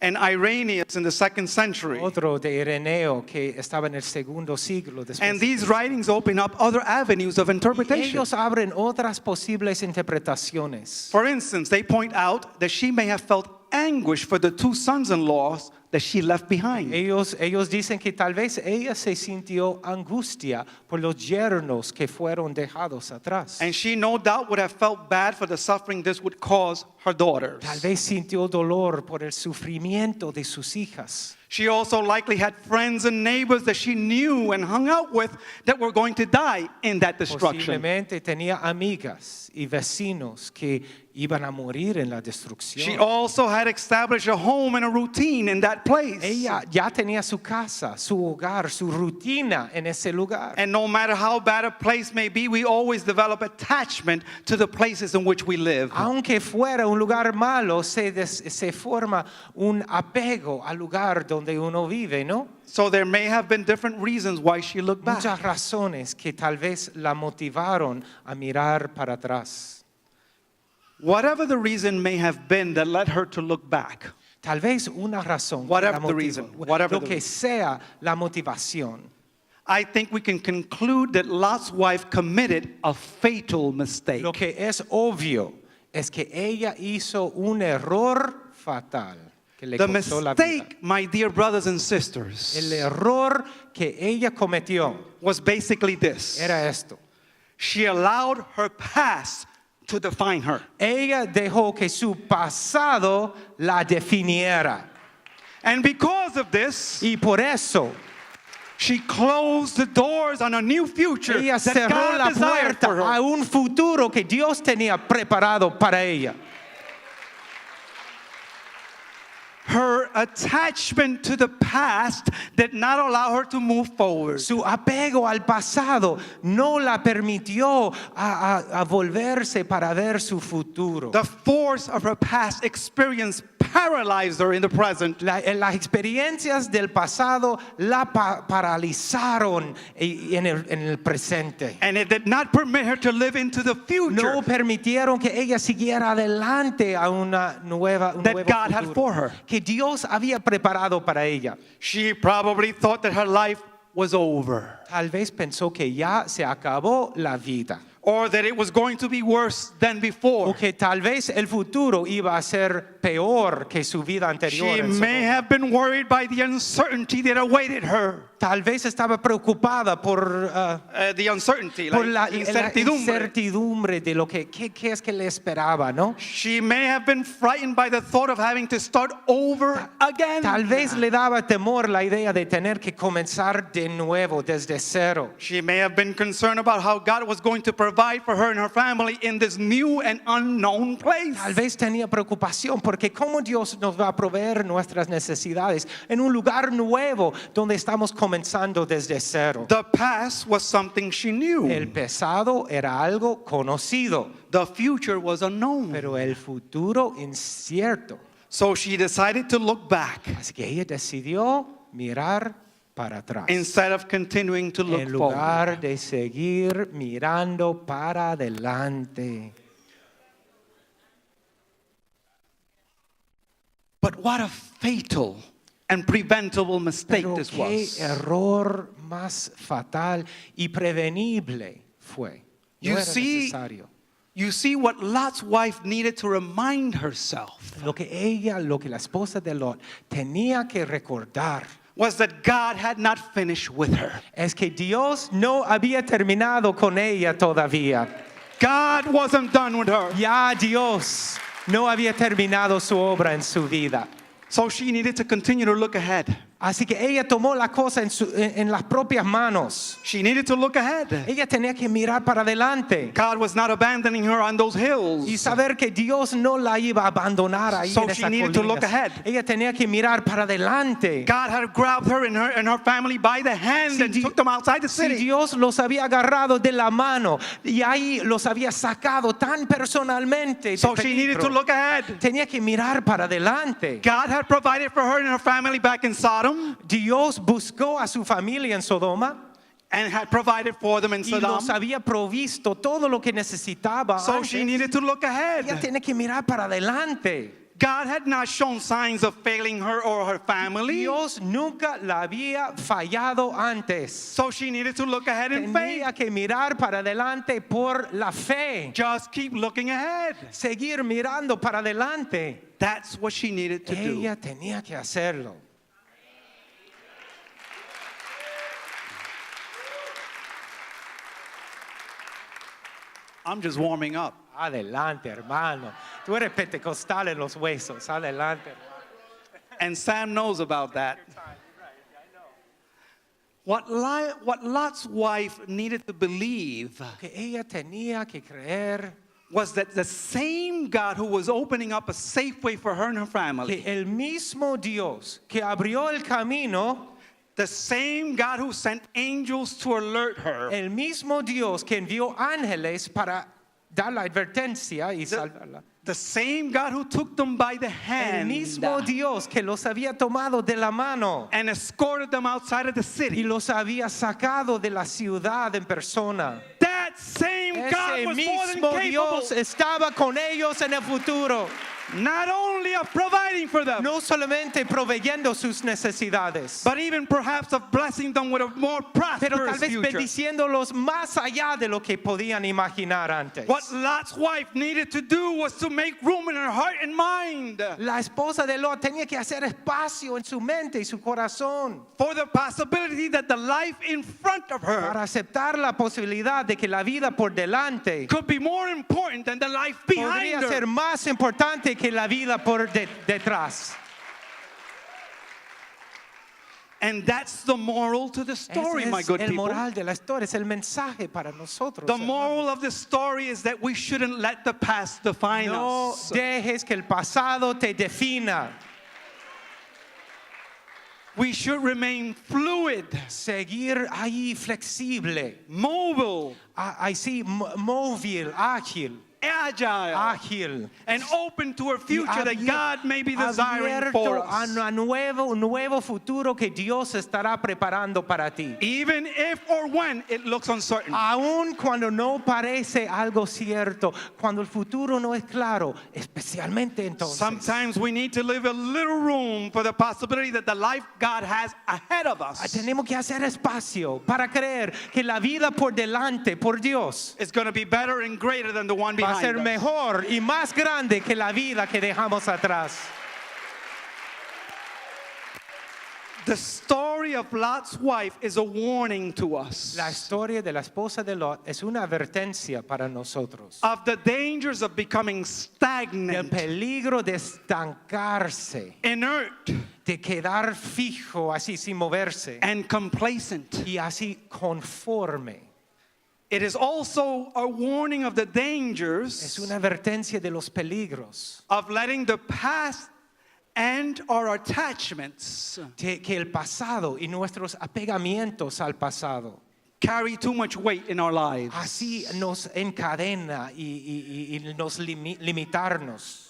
and Irenaeus in the 2nd century. otro de Ireneo que estaba en el segundo siglo después. And these writings open up other avenues of interpretation. Ellos abren otras posibles interpretaciones. For instance, they point out that she may have felt anguish for the 2 sons-in-laws that she left behind. Ellos dicen que tal vez ella se sintió angustia por los yernos que fueron dejados atrás. And she no doubt would have felt bad for the suffering this would cause her daughters. Tal vez sintió dolor por el sufrimiento de sus hijas. She also likely had friends and neighbors that she knew and hung out with that were going to die in that destruction. Posiblemente tenía amigas y vecinos que iban a morir en la destrucción. She also had established a home and a routine in that place. Ella ya tenía su casa, su hogar, su rutina en ese lugar. And no matter how bad a place may be, we always develop attachment to the places in which we live. Aunque fuera un lugar malo, se forma un apego al lugar donde uno vive, ¿no? So there may have been different reasons why she looked back. Muchas razones que tal vez la motivaron a mirar para atrás. Whatever the reason may have been that led her to look back, Tal vez una razón, Whatever la the reason, whatever lo the que reason. sea la motivación, I think we can conclude that Lot's wife committed a fatal mistake. lo que es obvio es que ella hizo un error fatal que le The costó la vida. mistake, my dear brothers and El sisters, error que ella cometió was basically this. era esto. She allowed her past to define her. Ella dejó que su pasado la definiera. And because of this, Y por eso she closed the doors on a new future ella that cerró God la desired puerta for her. a un futuro que Dios tenía preparado para ella. Her attachment to the past did not allow her to move forward. Su apego al pasado no la permitió a volverse para ver su futuro. The force of her past experience paralyzed her in the present. Las experiencias del pasado la paralizaron en el presente. And it did not permit her to live into the future No permitieron que ella siguiera adelante a un that nuevo God had futuro for her. que Dios había preparado para ella. She probably thought that her life was over, Tal vez pensó que ya se acabó la vida. or that it was going to be worse than before. O que tal vez el futuro iba a ser peor que su vida anterior. She en may Sodoma. have been worried by the uncertainty that awaited her. Tal vez estaba preocupada por The uncertainty, por like la incertidumbre. incertidumbre de lo que qué es que le esperaba, ¿no? She may have been frightened by the thought of having to start over again. Tal vez le daba temor la idea de tener que comenzar de nuevo desde cero. She may have been concerned about how God was going to provide for her and her family in this new and unknown place. Tal vez tenía preocupación porque cómo Dios nos va a proveer nuestras necesidades en un lugar nuevo donde estamos comenzando desde cero. The past was something she knew. El pasado era algo conocido, The future was unknown. pero el futuro incierto. So she decided to look back Así que ella decidió mirar para atrás. instead of continuing to look En forward. lugar de seguir mirando para adelante. But what a fatal and preventable mistake Pero this qué was. error más fatal y prevenible fue. No You era see, necesario. You see what Lot's wife needed to remind herself Lo que la esposa de Lot tenía que recordar was that God had not finished with her. es que Dios no había terminado con ella todavía. God wasn't done with her. Ya Dios no había terminado su obra en su vida. So she needed to continue to look ahead. Así que ella tomó la cosa en las propias manos. She needed to look ahead. Ella tenía que mirar para adelante God was not abandoning her on those hills. y saber que Dios no la iba a abandonar ahí So en she esas needed to look colinas. ahead. Ella tenía que mirar para adelante. God had grabbed her and her family by the hand and took them outside the Si city. Dios los había agarrado de la mano y ahí los había sacado tan personalmente de So she needed to peligro, look ahead. tenía que mirar para adelante. God had provided for her and her family back in Sodom Dios buscó a su familia en Sodoma and had provided for them in y los Sodom. había provisto todo lo que necesitaba. So she antes. needed to look Ella ahead. tiene que mirar para adelante. God had not shown signs of failing her or her family. Dios nunca la había fallado antes. So she needed to look ahead in faith. Tenía que mirar para adelante por la fe. Just keep looking ahead. Seguir mirando para adelante. That's what she needed to do. Ella tenía que hacerlo. I'm just warming up. Adelante, hermano. Tú eres pentecostal en los huesos. Adelante. And Sam knows about that. What Lot's wife needed to believe Que ella tenía que creer was that the same God who was opening up a safe way for her and her family, que el mismo Dios que abrió el camino, the same God who sent angels to alert her, el mismo Dios que envió ángeles para dar la advertencia y salvarla. the same God who took them by the El hand mismo Dios que los había tomado de la mano and escorted them outside of the y city. los había sacado de la ciudad en persona. That that same God Ese was more than mismo capable, Dios estaba con ellos en el futuro, not only of providing for them, no solamente proveyendo sus necesidades, but even perhaps of blessing them with a more pero tal prosperous vez future. bendiciéndolos más allá de lo que podían imaginar antes. What Lot's wife needed to do was to make room in her heart and mind La esposa de Lot tenía que hacer espacio en su mente y su corazón for the possibility that the life in front of her para aceptar la posibilidad de que la vida por delante could be more important than the life behind podría ser her. más importante que la vida por detrás. And that's the moral to the story, Ese my es good el people. moral de la historia, es el mensaje para nosotros. The hermanos. moral of the story is that we shouldn't let the past define No us. dejes que el pasado te defina. We should remain fluid, Seguir ahí flexible, mobile, así móvil, ágil, agile, and open to a future that God may be desiring for abierto a us. un nuevo futuro que Dios estará preparando para ti. Even if or when it looks uncertain. Aun cuando no parece algo cierto, cuando el futuro no es claro, especialmente entonces. Sometimes we need to leave a little room for the possibility that the life God has ahead of us Tenemos que hacer espacio para creer que la vida por delante, por Dios, is going to be better and greater than the one va a behind ser us. mejor y más grande que la vida que dejamos atrás. The story of Lot's wife is a warning to us La historia de la esposa de Lot es una advertencia para nosotros of the dangers of becoming del stagnant, peligro de estancarse, inert, de quedar fijo así sin moverse and complacent. y así conforme. It is also a warning of the Es dangers una advertencia de los peligros of letting the past and our attachments que el pasado y nuestros apegamientos al pasado carry too much weight in our lives. así nos encadena y nos limitarnos.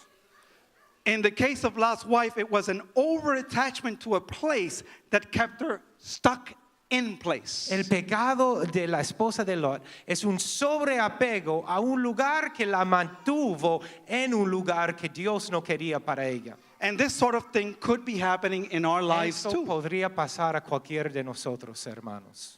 In the case of Lot's wife, it was an over-attachment to a place that kept her stuck in place. El pecado de la esposa de Lot es un sobreapego a un lugar que la mantuvo en un lugar que Dios no quería para ella. And this sort of thing could be happening in our lives Eso too. podría pasar a cualquier de nosotros, hermanos.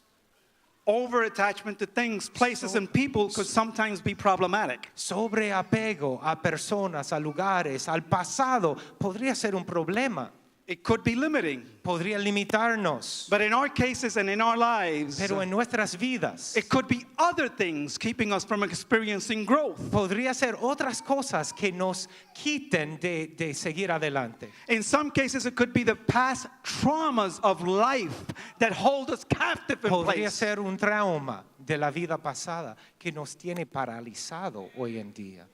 Over-attachment to things, places, and people could sometimes be problematic. Sobreapego a personas, a lugares, al pasado podría ser un problema. It could be limiting. Podría limitarnos. But in our cases and in our lives, Pero en nuestras vidas it could be other things keeping us from experiencing growth. podría ser otras cosas que nos quiten de seguir adelante. In some cases, it could be the past traumas of life that hold us captive in Podría place. ser un trauma de la vida pasada que nos tiene paralizado hoy en día.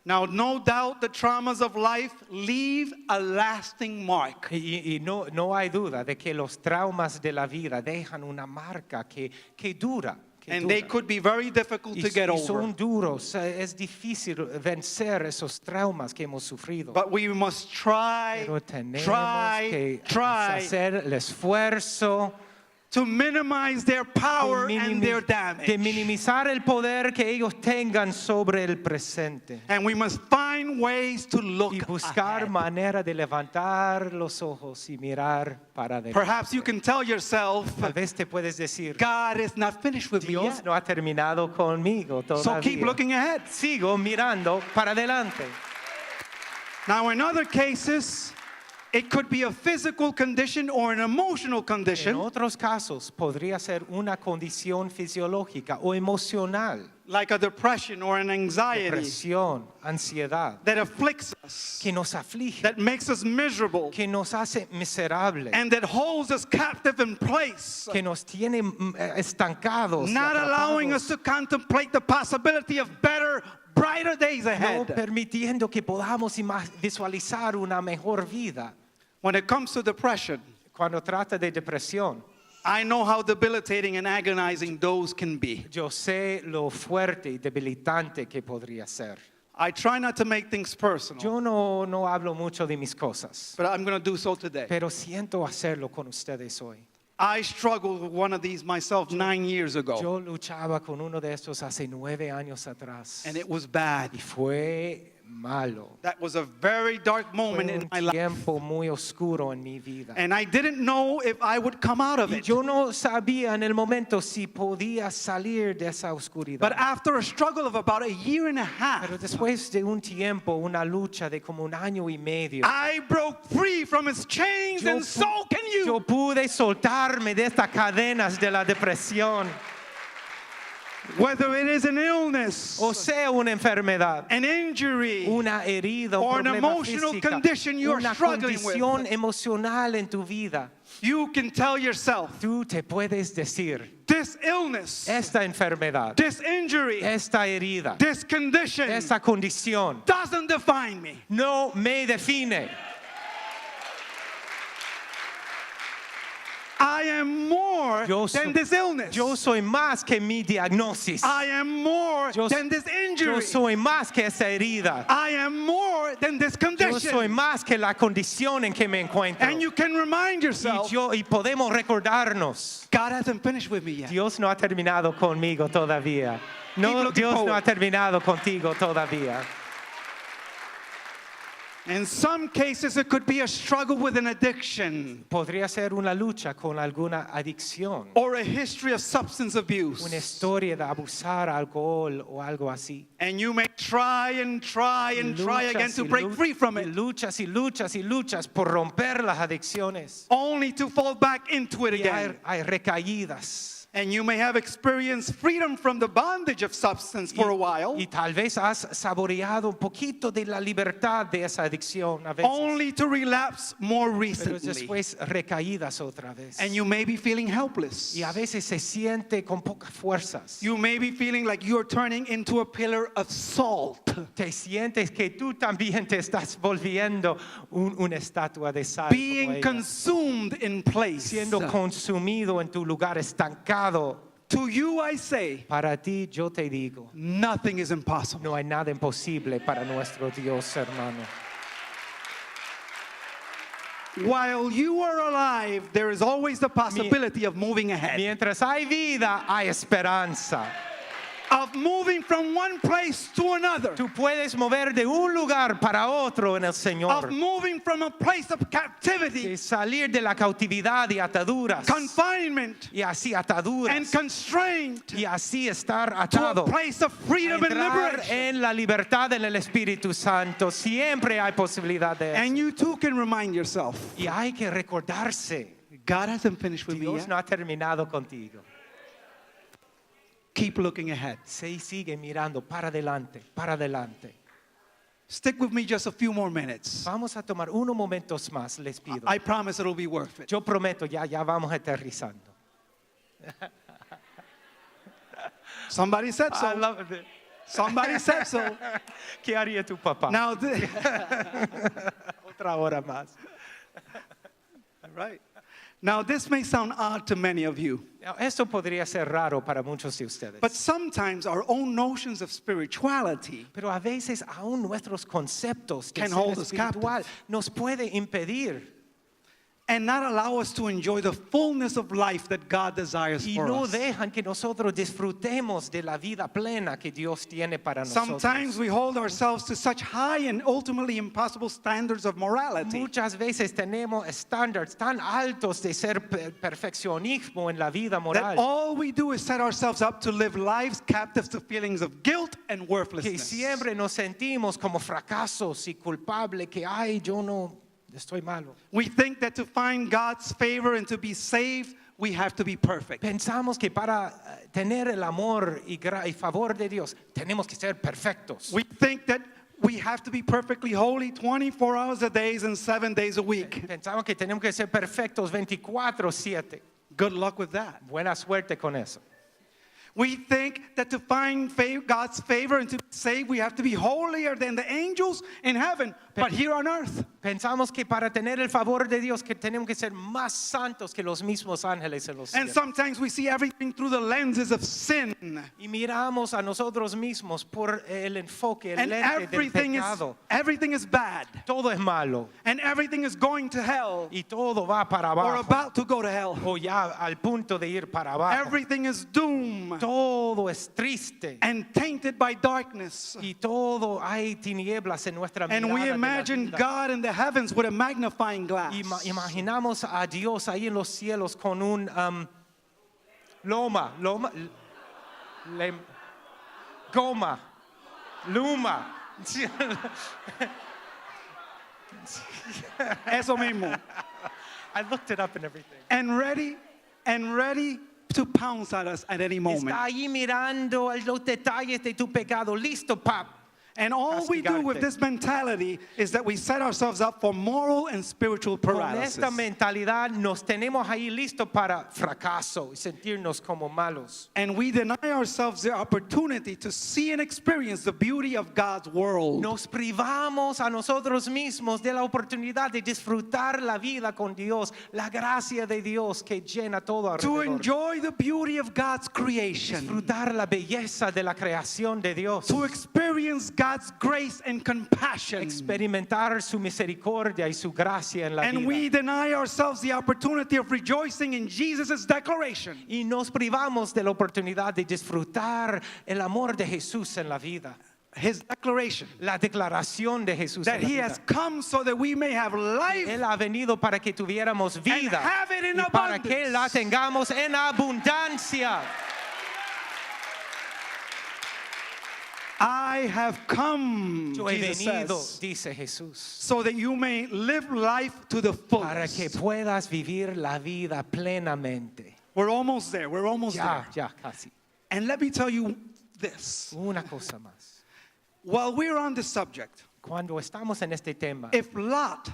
Now, no doubt the traumas of life leave a lasting mark. Y no hay duda de que los traumas de la vida dejan una marca que dura. And they could be very difficult to get Y over. son duros, es difícil vencer esos traumas que hemos sufrido. But we must try, Pero tenemos try, que try hacer el esfuerzo to minimize their power de and their damage. minimizar el poder que ellos tengan sobre el presente. And we must find ways to look Y buscar ahead. manera de levantar los ojos y mirar para adelante. Perhaps you can tell yourself, Tal vez te puedes decir, God is not finished with me Dios yet. no ha terminado conmigo So keep todavía. looking ahead. Sigo mirando para adelante. Now, in other cases, it could be a physical condition or an emotional En condition, otros casos podría ser una condición fisiológica o emocional, like a depression or an anxiety depresión, ansiedad, that afflicts us, que nos aflige, that makes us miserable, que nos hace miserables, and that holds us captive in place, que nos tiene estancados, not allowing us to contemplate the possibility of better, brighter days no ahead. permitiendo que podamos visualizar una mejor vida. When it comes to depression, Cuando trata de depresión, I know how debilitating and agonizing those can be. yo sé lo fuerte y debilitante que podría ser. I try not to make things personal, Yo no hablo mucho de mis cosas, but I'm going to do so today. pero siento hacerlo con ustedes hoy. I struggled with one of these myself 9 years ago, Yo luchaba con uno de estos hace 9 años atrás. and it was bad. Y fue malo. That was a very dark Fue moment in my un life, tiempo muy oscuro en mi vida. and I didn't know if I would come out of Y it. yo no sabía en el momento si podía salir de esa oscuridad. But after a struggle of about a year and a Pero half, después de un tiempo, una lucha de como un año y medio, I broke free from its chains, Yo and pu- so can you. yo pude soltarme de estas cadenas de la depresión, Whether it is an illness, o sea, una enfermedad, an injury, una herida, or un an problema emotional física, condition you're una struggling condición with, emocional en tu vida, you can tell yourself, tú te puedes decir, this illness, esta enfermedad, this injury, esta herida, this condition esta condición doesn't define me. no me define. I am more Yo so- than this illness. Yo soy más que mi diagnosis. I am more Yo- than this Yo injury. soy más que esa herida. I am more than this Yo condition. soy más que la condición en que me encuentro. And you can remind yourself, Y podemos recordarnos, God hasn't finished with me yet. Dios no ha terminado conmigo todavía. Keep No, looking Dios no forward. ha terminado contigo todavía. In some cases, it could be a struggle with an addiction Podría ser una lucha con alguna adicción, or a history of substance una abuse. historia de abusar alcohol o algo así. And you may try and try and try again to break free from y it, luchas y luchas y luchas por romper las adicciones. only to fall back into it Y again. hay recaídas. And you may have experienced freedom from the bondage of substance for a while, Y tal vez has saboreado un poquito de la libertad de esa adicción a veces. only to relapse more Pero recently. después recaídas otra vez. And you may be feeling helpless. Y a veces se siente con pocas fuerzas. You may be feeling like you're turning into a pillar of salt. Te sientes que tú también te estás volviendo una estatua de sal. Being como ella. consumed in place. Siendo consumido en tu lugar estancado. To you I say, Para ti yo te digo, nothing is impossible. no hay nada imposible para nuestro Dios, hermano. While you are alive, there is always the possibility of moving ahead. Mientras hay vida, hay esperanza. Of moving from one place to another. Tú puedes mover de un lugar para otro en el Of Señor. moving from a place of captivity, De salir de la cautividad y ataduras. confinement, Y así ataduras. and constraint Y así estar to a atado. place of freedom and Entrar liberation. en la libertad en el Espíritu Santo. Siempre hay posibilidad de eso. And you too can remind yourself, Y hay que recordarse, God hasn't finished with me Dios yet. no ha terminado contigo. Keep looking ahead. Sigue mirando para adelante, para adelante. Stick with me just a few more minutes. Vamos a tomar unos momentos más, les pido. I promise it'll be worth it. Yo prometo, ya vamos aterrizando. Somebody said I so. love it. Somebody said so. ¿Qué haría tu papá? Now, Otra hora más. right. Now, this may sound odd to many of you, Esto podría ser raro para muchos de ustedes. but sometimes our own notions of spirituality Pero a veces aún nuestros conceptos de Can ser hold us espiritual captive. nos puede impedir and not allow us to enjoy the fullness of life that God desires y for no us. dejan que nosotros disfrutemos de la vida plena que Dios tiene para nosotros. Sometimes we hold ourselves to such high and ultimately impossible standards of morality Muchas veces tenemos estándares tan altos de ser perfeccionismo en la vida that moral all we do is set ourselves up to live lives captive to feelings of guilt and que worthlessness. siempre nos sentimos como fracasos y culpables que ay yo no estoy malo. We think that to find God's favor and to be saved, we have to be perfect. Pensamos que para tener el amor y favor de Dios tenemos que ser perfectos. We think that we have to be perfectly holy 24 hours a day and 7 days a week. Pensamos que tenemos que ser perfectos 24/7. Good luck with that. Buena suerte con eso. We think that to find God's favor and to be saved, we have to be holier than the angels in heaven. But here on earth, Pensamos que para tener el favor de Dios que tenemos que ser más santos que los mismos ángeles en los and cielos. sometimes we see everything through the lenses of sin. Y miramos a nosotros mismos por el enfoque, el And lente del pecado. everything is bad. Todo es malo And everything is going to hell y todo va para or abajo about to go to hell. o ya al punto de ir para abajo. Everything is doom Todo es triste and tainted by darkness. y todo hay tinieblas en nuestra mirada. And we de la imagine vida. God in the heavens with a magnifying glass. Imaginamos a Dios ahí en los cielos con un luma, luma. Eso mismo. I looked it up and everything. And ready to pounce at us at any moment. Está ahí mirando los detalles de tu pecado, listo, pap. And all we do with castigarte. this mentality is that we set ourselves up for moral and spiritual Con paralysis. esta mentalidad nos tenemos ahí listo para fracaso y sentirnos como malos. And we deny ourselves the opportunity to see and experience the beauty of God's world. Nos privamos a nosotros mismos de la oportunidad de disfrutar la vida con Dios, la gracia de Dios que llena todo To alrededor. enjoy the beauty of God's creation. Disfrutar la belleza de la creación de Dios. To experience God's grace and compassion. Experimentar su misericordia y su gracia en la And we vida. deny ourselves the opportunity of rejoicing in Jesus' declaration. Y nos privamos de la oportunidad de disfrutar el amor de Jesús en la vida. His declaration La declaración de Jesús that en la he vida. has come so that we may have life Él ha venido para que tuviéramos vida have it in y para que abundance. la tengamos en abundancia. I have come, Yo he Jesus venido, says, dice Jesús, so that you may live life to the para que fullest. puedas vivir la vida plenamente. We're almost there. We're almost there. Ya casi. And let me tell you this. Una cosa más. While we're on this subject, Cuando estamos en este tema, if Lot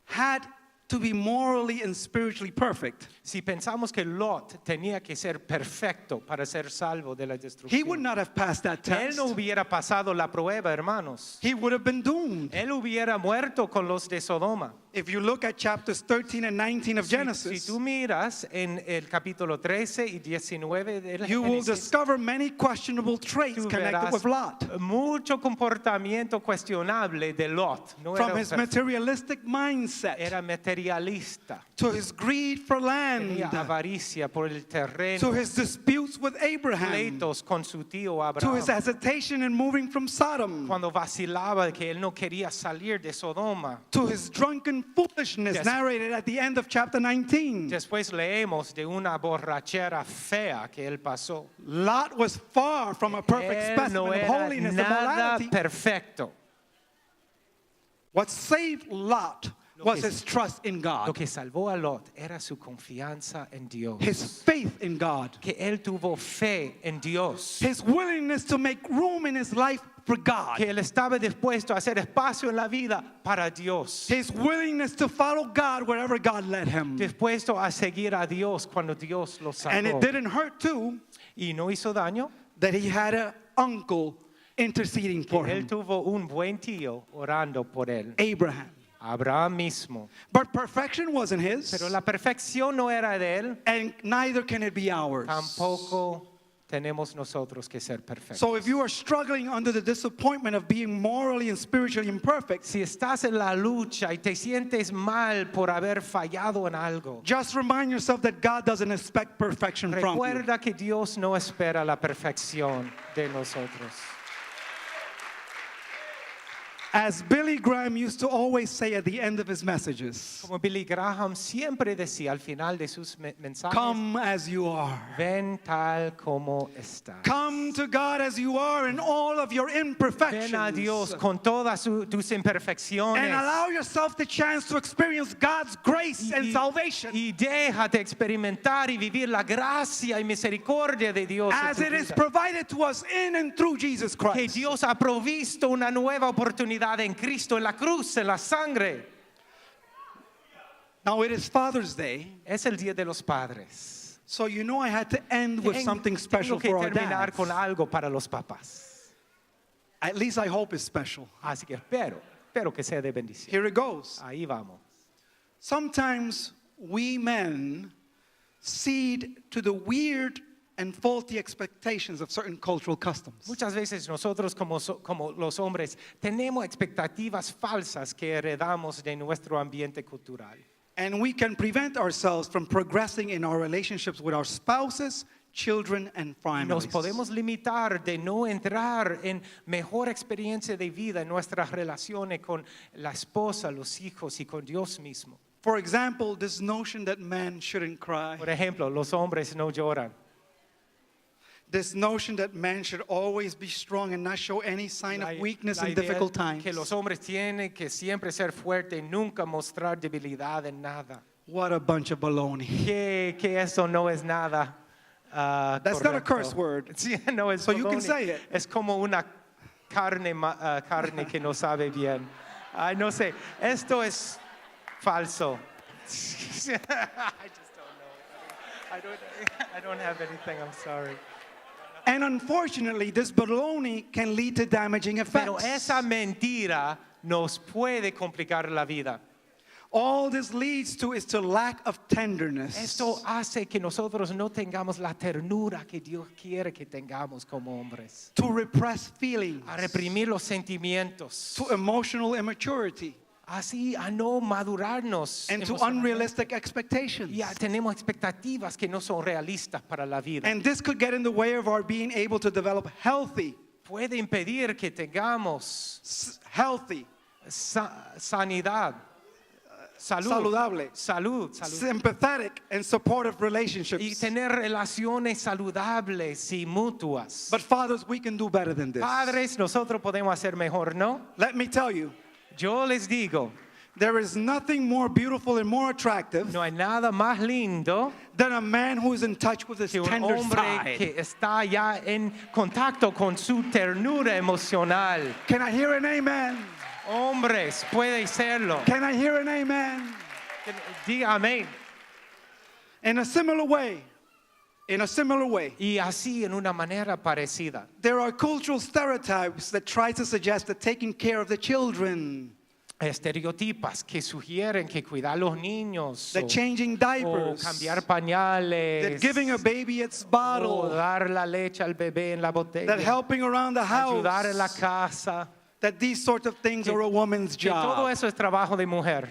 had to be morally and spiritually perfect, si pensamos que Lot tenía que ser perfecto para ser salvo de la he would destrucción, not have passed that él test. no hubiera pasado la prueba, hermanos. He would have been doomed. Él hubiera muerto con los de Sodoma. If you look at chapters 13 and 19 of Si Genesis, tú miras en el capítulo 13 y 19 del you will Génesis, discover many questionable traits tú connected verás with Lot. mucho comportamiento cuestionable de Lot. No From era his perfecto. materialistic mindset Era materialista. to his greed for land Tenía avaricia por el to terreno, his disputes with Abraham pleitos con su tío to his Abraham. hesitation in moving from Sodom Cuando vacilaba de que él no quería salir de Sodoma. to his drunken foolishness Yes. narrated at the end of chapter 19. Después leemos de una borrachera fea que él pasó. Lot was far from a perfect Él specimen no of era holiness and nada morality. perfecto. What saved Lot Lo was que- his trust in Lo God, que salvó a Lot era su confianza en Dios. his faith in God, Que él tuvo fe en Dios. his willingness to make room in his life for God, Que él estaba dispuesto a hacer espacio en la vida para Dios. his willingness to follow God wherever God led him. Dispuesto a seguir a Dios cuando Dios lo And it sacó. didn't hurt too Y no hizo daño. that he had an uncle interceding for Él him, tuvo un buen tío orando por él. Abraham. Abraham mismo. But perfection wasn't his, Pero la perfección no era de él. and neither can it be ours. Tampoco tenemos nosotros que ser perfectos. So if you are struggling under the disappointment of being morally and spiritually imperfect, Si estás en la lucha y te sientes mal por haber fallado en algo, just remind yourself that God doesn't expect perfection from you. recuerda que Dios no espera la perfección de nosotros. As Billy Graham used to always say at the end of his messages, Como Billy Graham siempre decía al final de sus mensajes, come as you are. ven tal como estás. Come to God as you are in all of your imperfections. Ven a Dios con todas tus imperfecciones. And allow yourself the chance to experience God's grace and salvation Y déjate experimentar y vivir la gracia y misericordia de Dios en as tu it is vida. provided to us in and through Jesus Que Christ. Dios ha provisto una nueva oportunidad en Cristo, en la cruz, en la sangre. Now it is Father's Day, Es el Día de los Padres. so you know I had to end with something special Tengo que for our terminar dads. con algo para los papás. At least I hope it's special. Así que espero. pero que sea de bendición. Here it goes. Ahí vamos. Sometimes we men cede to the weird and faulty expectations of certain cultural customs. Muchas veces nosotros como los hombres tenemos expectativas falsas que heredamos de nuestro ambiente cultural. And we can prevent ourselves from progressing in our relationships with our spouses, children, and Nos families. podemos limitar de no entrar en mejor experiencia de vida en nuestras relaciones con la esposa, los hijos y con Dios mismo. For example, this notion that men shouldn't cry. Por ejemplo, los hombres no lloran. This notion that men should always be strong and not show any sign of weakness La in idea difficult times. que los hombres tienen que siempre ser fuertes y nunca mostrar debilidad en nada. What a bunch of baloney. Que eso no es nada. That's not a correcto. curse word. Sí, no es So you can baloney. say it. Es como una carne que no sabe bien. Ay, no sé. Esto es falso. I just don't know. I don't have anything. I'm sorry. And unfortunately, this baloney can lead to damaging Pero effects. esa mentira nos puede complicar la vida. All this leads to is to lack of tenderness. Esto hace que nosotros no tengamos la ternura que Dios quiere que tengamos como hombres. To repress feelings. A reprimir los sentimientos. To emotional immaturity. Así a no madurarnos. And to emocionalmente. unrealistic expectations. Y tenemos expectativas que no son realistas para la vida. And this could get in the way of our being able to develop healthy, Puede impedir que tengamos healthy, sanidad, salud, saludable, salud, sympathetic, and supportive y relationships. tener relaciones saludables y mutuas. But fathers, we can do better than this. Padres, nosotros podemos hacer mejor, ¿no? Let me tell you, Yo les digo, there is nothing more beautiful and more attractive no hay nada más lindo than a man who is in touch with his que un tender hombre side. que está ya en contacto con su ternura emocional. Can I hear an amen? Hombres, puede serlo. Can I hear an amen? Diga amén. In a similar way, Y así en una manera parecida. there are cultural stereotypes that try to suggest that taking care of the children, Estereotipas que sugieren que cuidar a los niños that changing o diapers, cambiar pañales that giving a baby its o bottle, dar la leche al bebé en la botella, that helping around the ayudar en la house, casa, that these sorts of things are a woman's que todo job. eso es trabajo de mujer.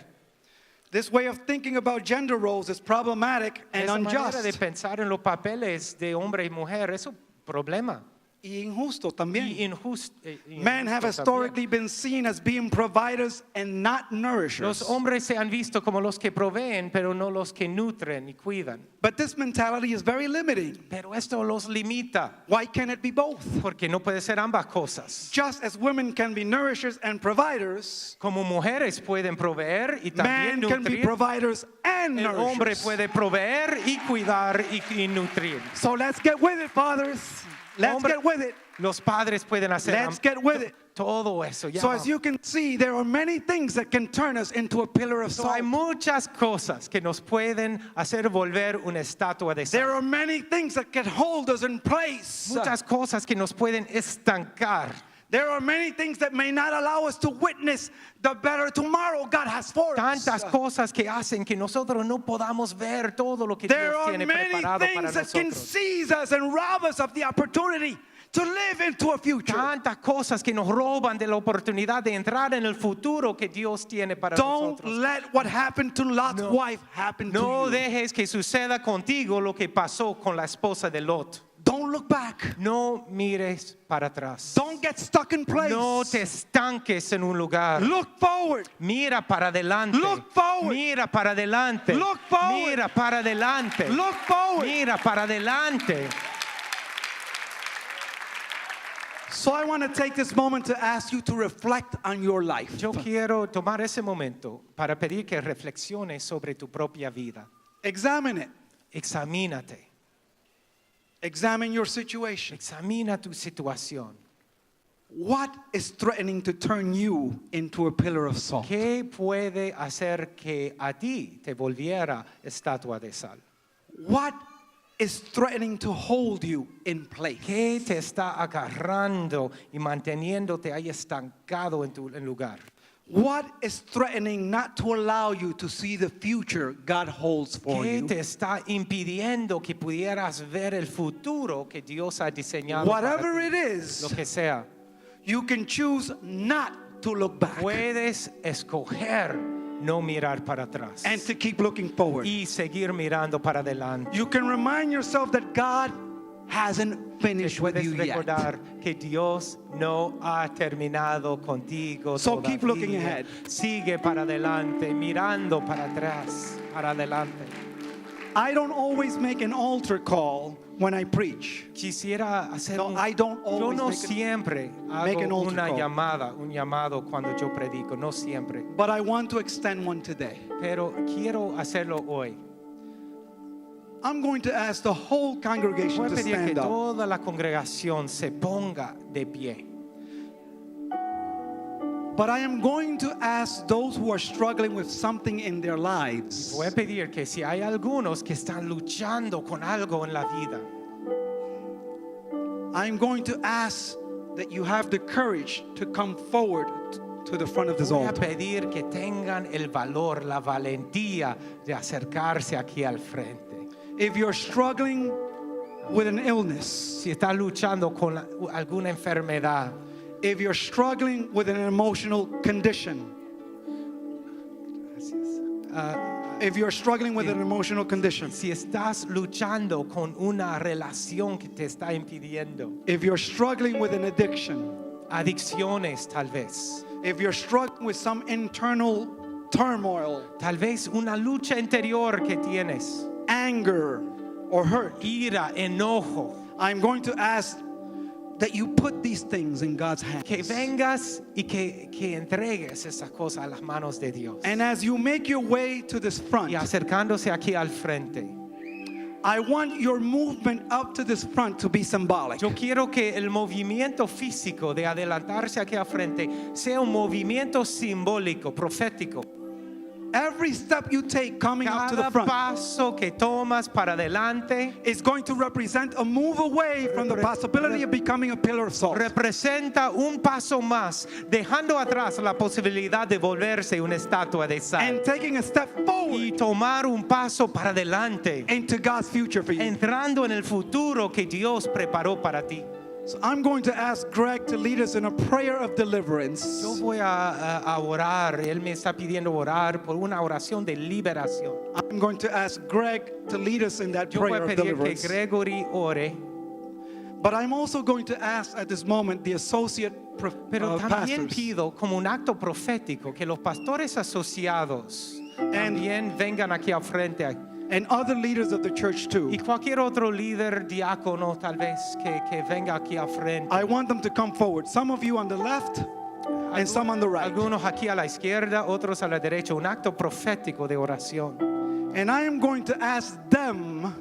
This way of thinking about gender roles is problematic and Esa manera de unjust pensar en los papeles de hombre y mujer es un problema y injusto y también. injusto. Men have historically been seen as being providers and not nourishers. Los hombres se han visto como los que proveen, pero no los que nutren y cuidan. But this mentality is very limiting. Pero esto los limita, Why can't it be both? porque no puede ser ambas cosas. Just as women can be nourishers and providers, Como mujeres pueden proveer y también men can be nutrir. providers and El hombre nourishers. puede proveer y cuidar y nutrir. So let's get with it, fathers. Let's Hombre- get with it. Los padres pueden hacer Let's get with it. todo eso. Ya So as you can see, there are many things that can turn us into a pillar of So, salt. hay muchas cosas que nos pueden hacer volver una estatua de There sal. are many things that can hold us in place. Muchas cosas que nos pueden estancar. There are many things that may not allow us to witness the better tomorrow God has for us. Tantas cosas que hacen que nosotros no podamos ver todo lo que There Dios are tiene many preparado para things that can nosotros. seize us and rob us of the opportunity to live into a future. Tantas cosas que nos roban de la oportunidad de entrar en el futuro que Dios tiene para Don't nosotros. let what happened to Lot's wife happen No to you. dejes que suceda contigo lo que pasó con la esposa de Lot. Don't look back. No mires para atrás. Don't get stuck in place. No te estanques en un lugar. Look forward. Mira para adelante. Look forward. Mira para adelante. Look forward. Mira para adelante. Look forward. Mira para adelante. So I want to take this moment to ask you to reflect on your life. Yo quiero tomar ese momento para pedir que reflexiones sobre tu propia vida. Examine it. Examínate. Examine your situation. Examina tu situación. What is threatening to turn you into a pillar of salt? ¿Qué puede hacer que a ti te volviera estatua de sal? What is threatening to hold you in place? ¿Qué te está agarrando y manteniéndote ahí estancado en tu lugar? What is threatening not to allow you to see the future God holds for ¿Qué you? te está impidiendo que pudieras ver el futuro que Dios ha diseñado para Whatever ti? it is, Lo que sea. you can choose not to look back Puedes escoger no mirar para atrás and to keep looking forward. y seguir mirando para adelante. You can remind yourself that God hasn't Te finished with puedes you yet. recordar que Dios no ha terminado contigo So keep todavía. looking ahead. Sigue para adelante, mirando para atrás, para adelante. I don't always make an altar call when I preach. Quisiera hacer No, I don't yo always no make siempre make an hago altar una call. llamada, un llamado cuando yo predico, no siempre. But I want to extend one today. Pero quiero hacerlo hoy. I'm going to ask the whole congregation Voy a to pedir que stand up. toda la congregación se ponga de pie. But I am going to ask those who are struggling with something in their lives. Voy a pedir que si hay algunos que están luchando con algo en la vida, I'm going to ask that you have the courage to come forward to the front of this voy a altar. pedir que tengan el valor, la valentía de acercarse aquí al frente. If you're struggling with an illness, Si estás luchando con alguna enfermedad, if you're struggling with an emotional condition, if you're struggling with an emotional condition, si estás luchando con una relación que te está impidiendo, if you're struggling with an addiction, adicciones tal vez, if you're struggling with some internal turmoil, tal vez una lucha interior que tienes, anger, or hurt, ira, enojo, I'm going to ask that you put these things in God's hands. que vengas y que entregues esas cosas a las manos de Dios. And as you make your way to this front, Y acercándose aquí al frente, I want your movement up to this front to be symbolic. yo quiero que el movimiento físico de adelantarse aquí al frente sea un movimiento simbólico, profético. Every step you take coming up to the Cada front paso que tomas para adelante is going to represent a move away from the possibility of becoming a pillar of salt. representa un paso más, dejando atrás la posibilidad de volverse una estatua de sal And taking a step y forward tomar un paso para adelante, into God's future for you. entrando en el futuro que Dios preparó para ti. So I'm going to ask Greg to lead us in a prayer of deliverance. Yo voy a orar, él me está pidiendo orar por una oración de liberación. I'm going to ask Greg to lead us in that Yo voy prayer a of pedir que deliverance. Gregory ore, But I'm also going to ask at this moment the associate pero también pastors pido como un acto profético que los pastores asociados también vengan aquí al frente and other leaders of the church too. y cualquier otro líder diácono tal vez que venga aquí al frente. I want them to come forward. Some of you on the left and some on the right. Algunos aquí a la izquierda, otros a la derecha, un acto profético de oración. And I am going to ask them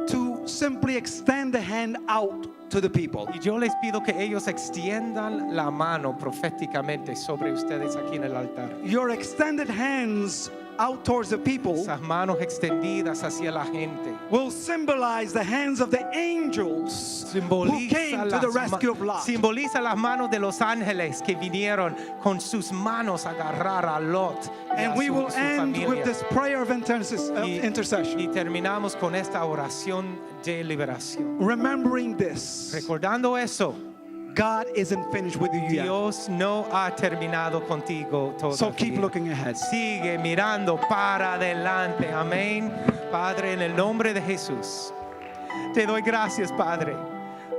to simply extend the hand out to the people. Y yo les pido que ellos extiendan la mano proféticamente sobre ustedes aquí en el altar. Your extended hands out towards the people Esas manos extendidas hacia la gente will symbolize the hands of the angels who came to the rescue of Lot. simboliza las manos de los ángeles que vinieron con sus manos a agarrar a Lot y And a we su, will su end familia. with this prayer of intercession. Y terminamos con esta oración de liberación. Remembering this, Recordando eso, God isn't finished with you yet. Dios no ha terminado contigo todavía. So keep looking ahead. Sigue mirando para adelante. Amén. Padre, en el nombre de Jesús, te doy gracias, Padre,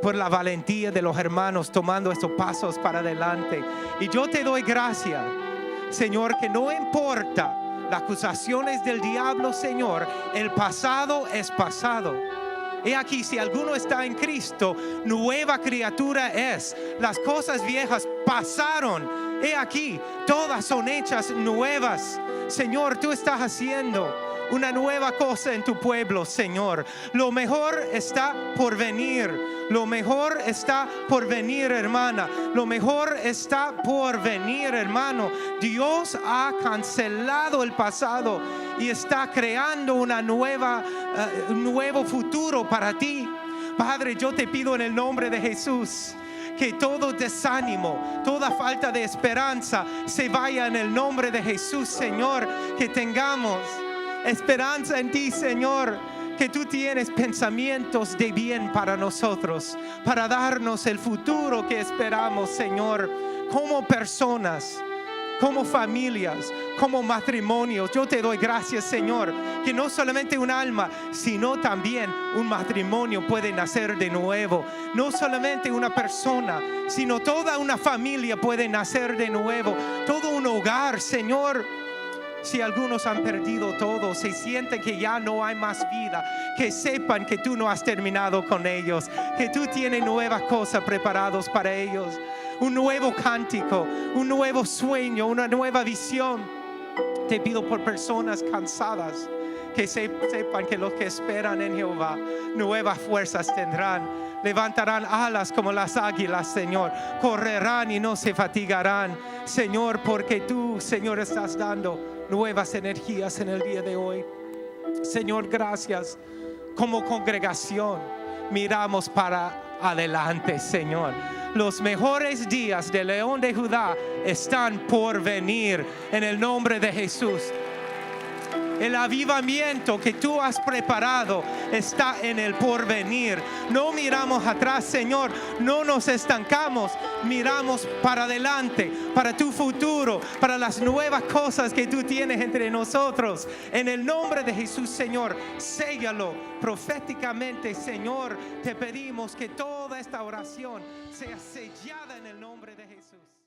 por la valentía de los hermanos tomando estos pasos para adelante. Y yo te doy gracias, Señor, que no importa las acusaciones del diablo, Señor, el pasado es pasado. He aquí, si alguno está en Cristo, nueva criatura es. Las cosas viejas pasaron. He aquí, todas son hechas nuevas. Señor, tú estás haciendo una nueva cosa en tu pueblo, Señor. Lo mejor está por venir. Lo mejor está por venir, hermana. Lo mejor está por venir, hermano. Dios ha cancelado el pasado y está creando un nuevo futuro para ti. Padre, yo te pido en el nombre de Jesús que todo desánimo, toda falta de esperanza se vaya en el nombre de Jesús, Señor. Que tengamos esperanza en ti, Señor, que tú tienes pensamientos de bien para nosotros, para darnos el futuro que esperamos, Señor, como personas, como familias, como matrimonios. Yo te doy gracias, Señor, que no solamente un alma, sino también un matrimonio puede nacer de nuevo. No solamente una persona, sino toda una familia puede nacer de nuevo. Todo un hogar, Señor. Si algunos han perdido todo, se siente que ya no hay más vida, que sepan que tú no has terminado con ellos, que tú tienes nuevas cosas preparadas para ellos. Un nuevo cántico, un nuevo sueño, una nueva visión. Te pido por personas cansadas, que sepan que los que esperan en Jehová nuevas fuerzas tendrán. Levantarán alas como las águilas, Señor. Correrán y no se fatigarán, Señor, porque tú, Señor, estás dando nuevas energías en el día de hoy. Señor, gracias. Como congregación miramos para adelante, Señor. Los mejores días del León de Judá están por venir en el nombre de Jesús. El avivamiento que tú has preparado está en el porvenir. No miramos atrás, Señor. No nos estancamos. Miramos para adelante, para tu futuro, para las nuevas cosas que tú tienes entre nosotros. En el nombre de Jesús, Señor, séllalo proféticamente, Señor. Te pedimos que toda esta oración sea sellada en el nombre de Jesús.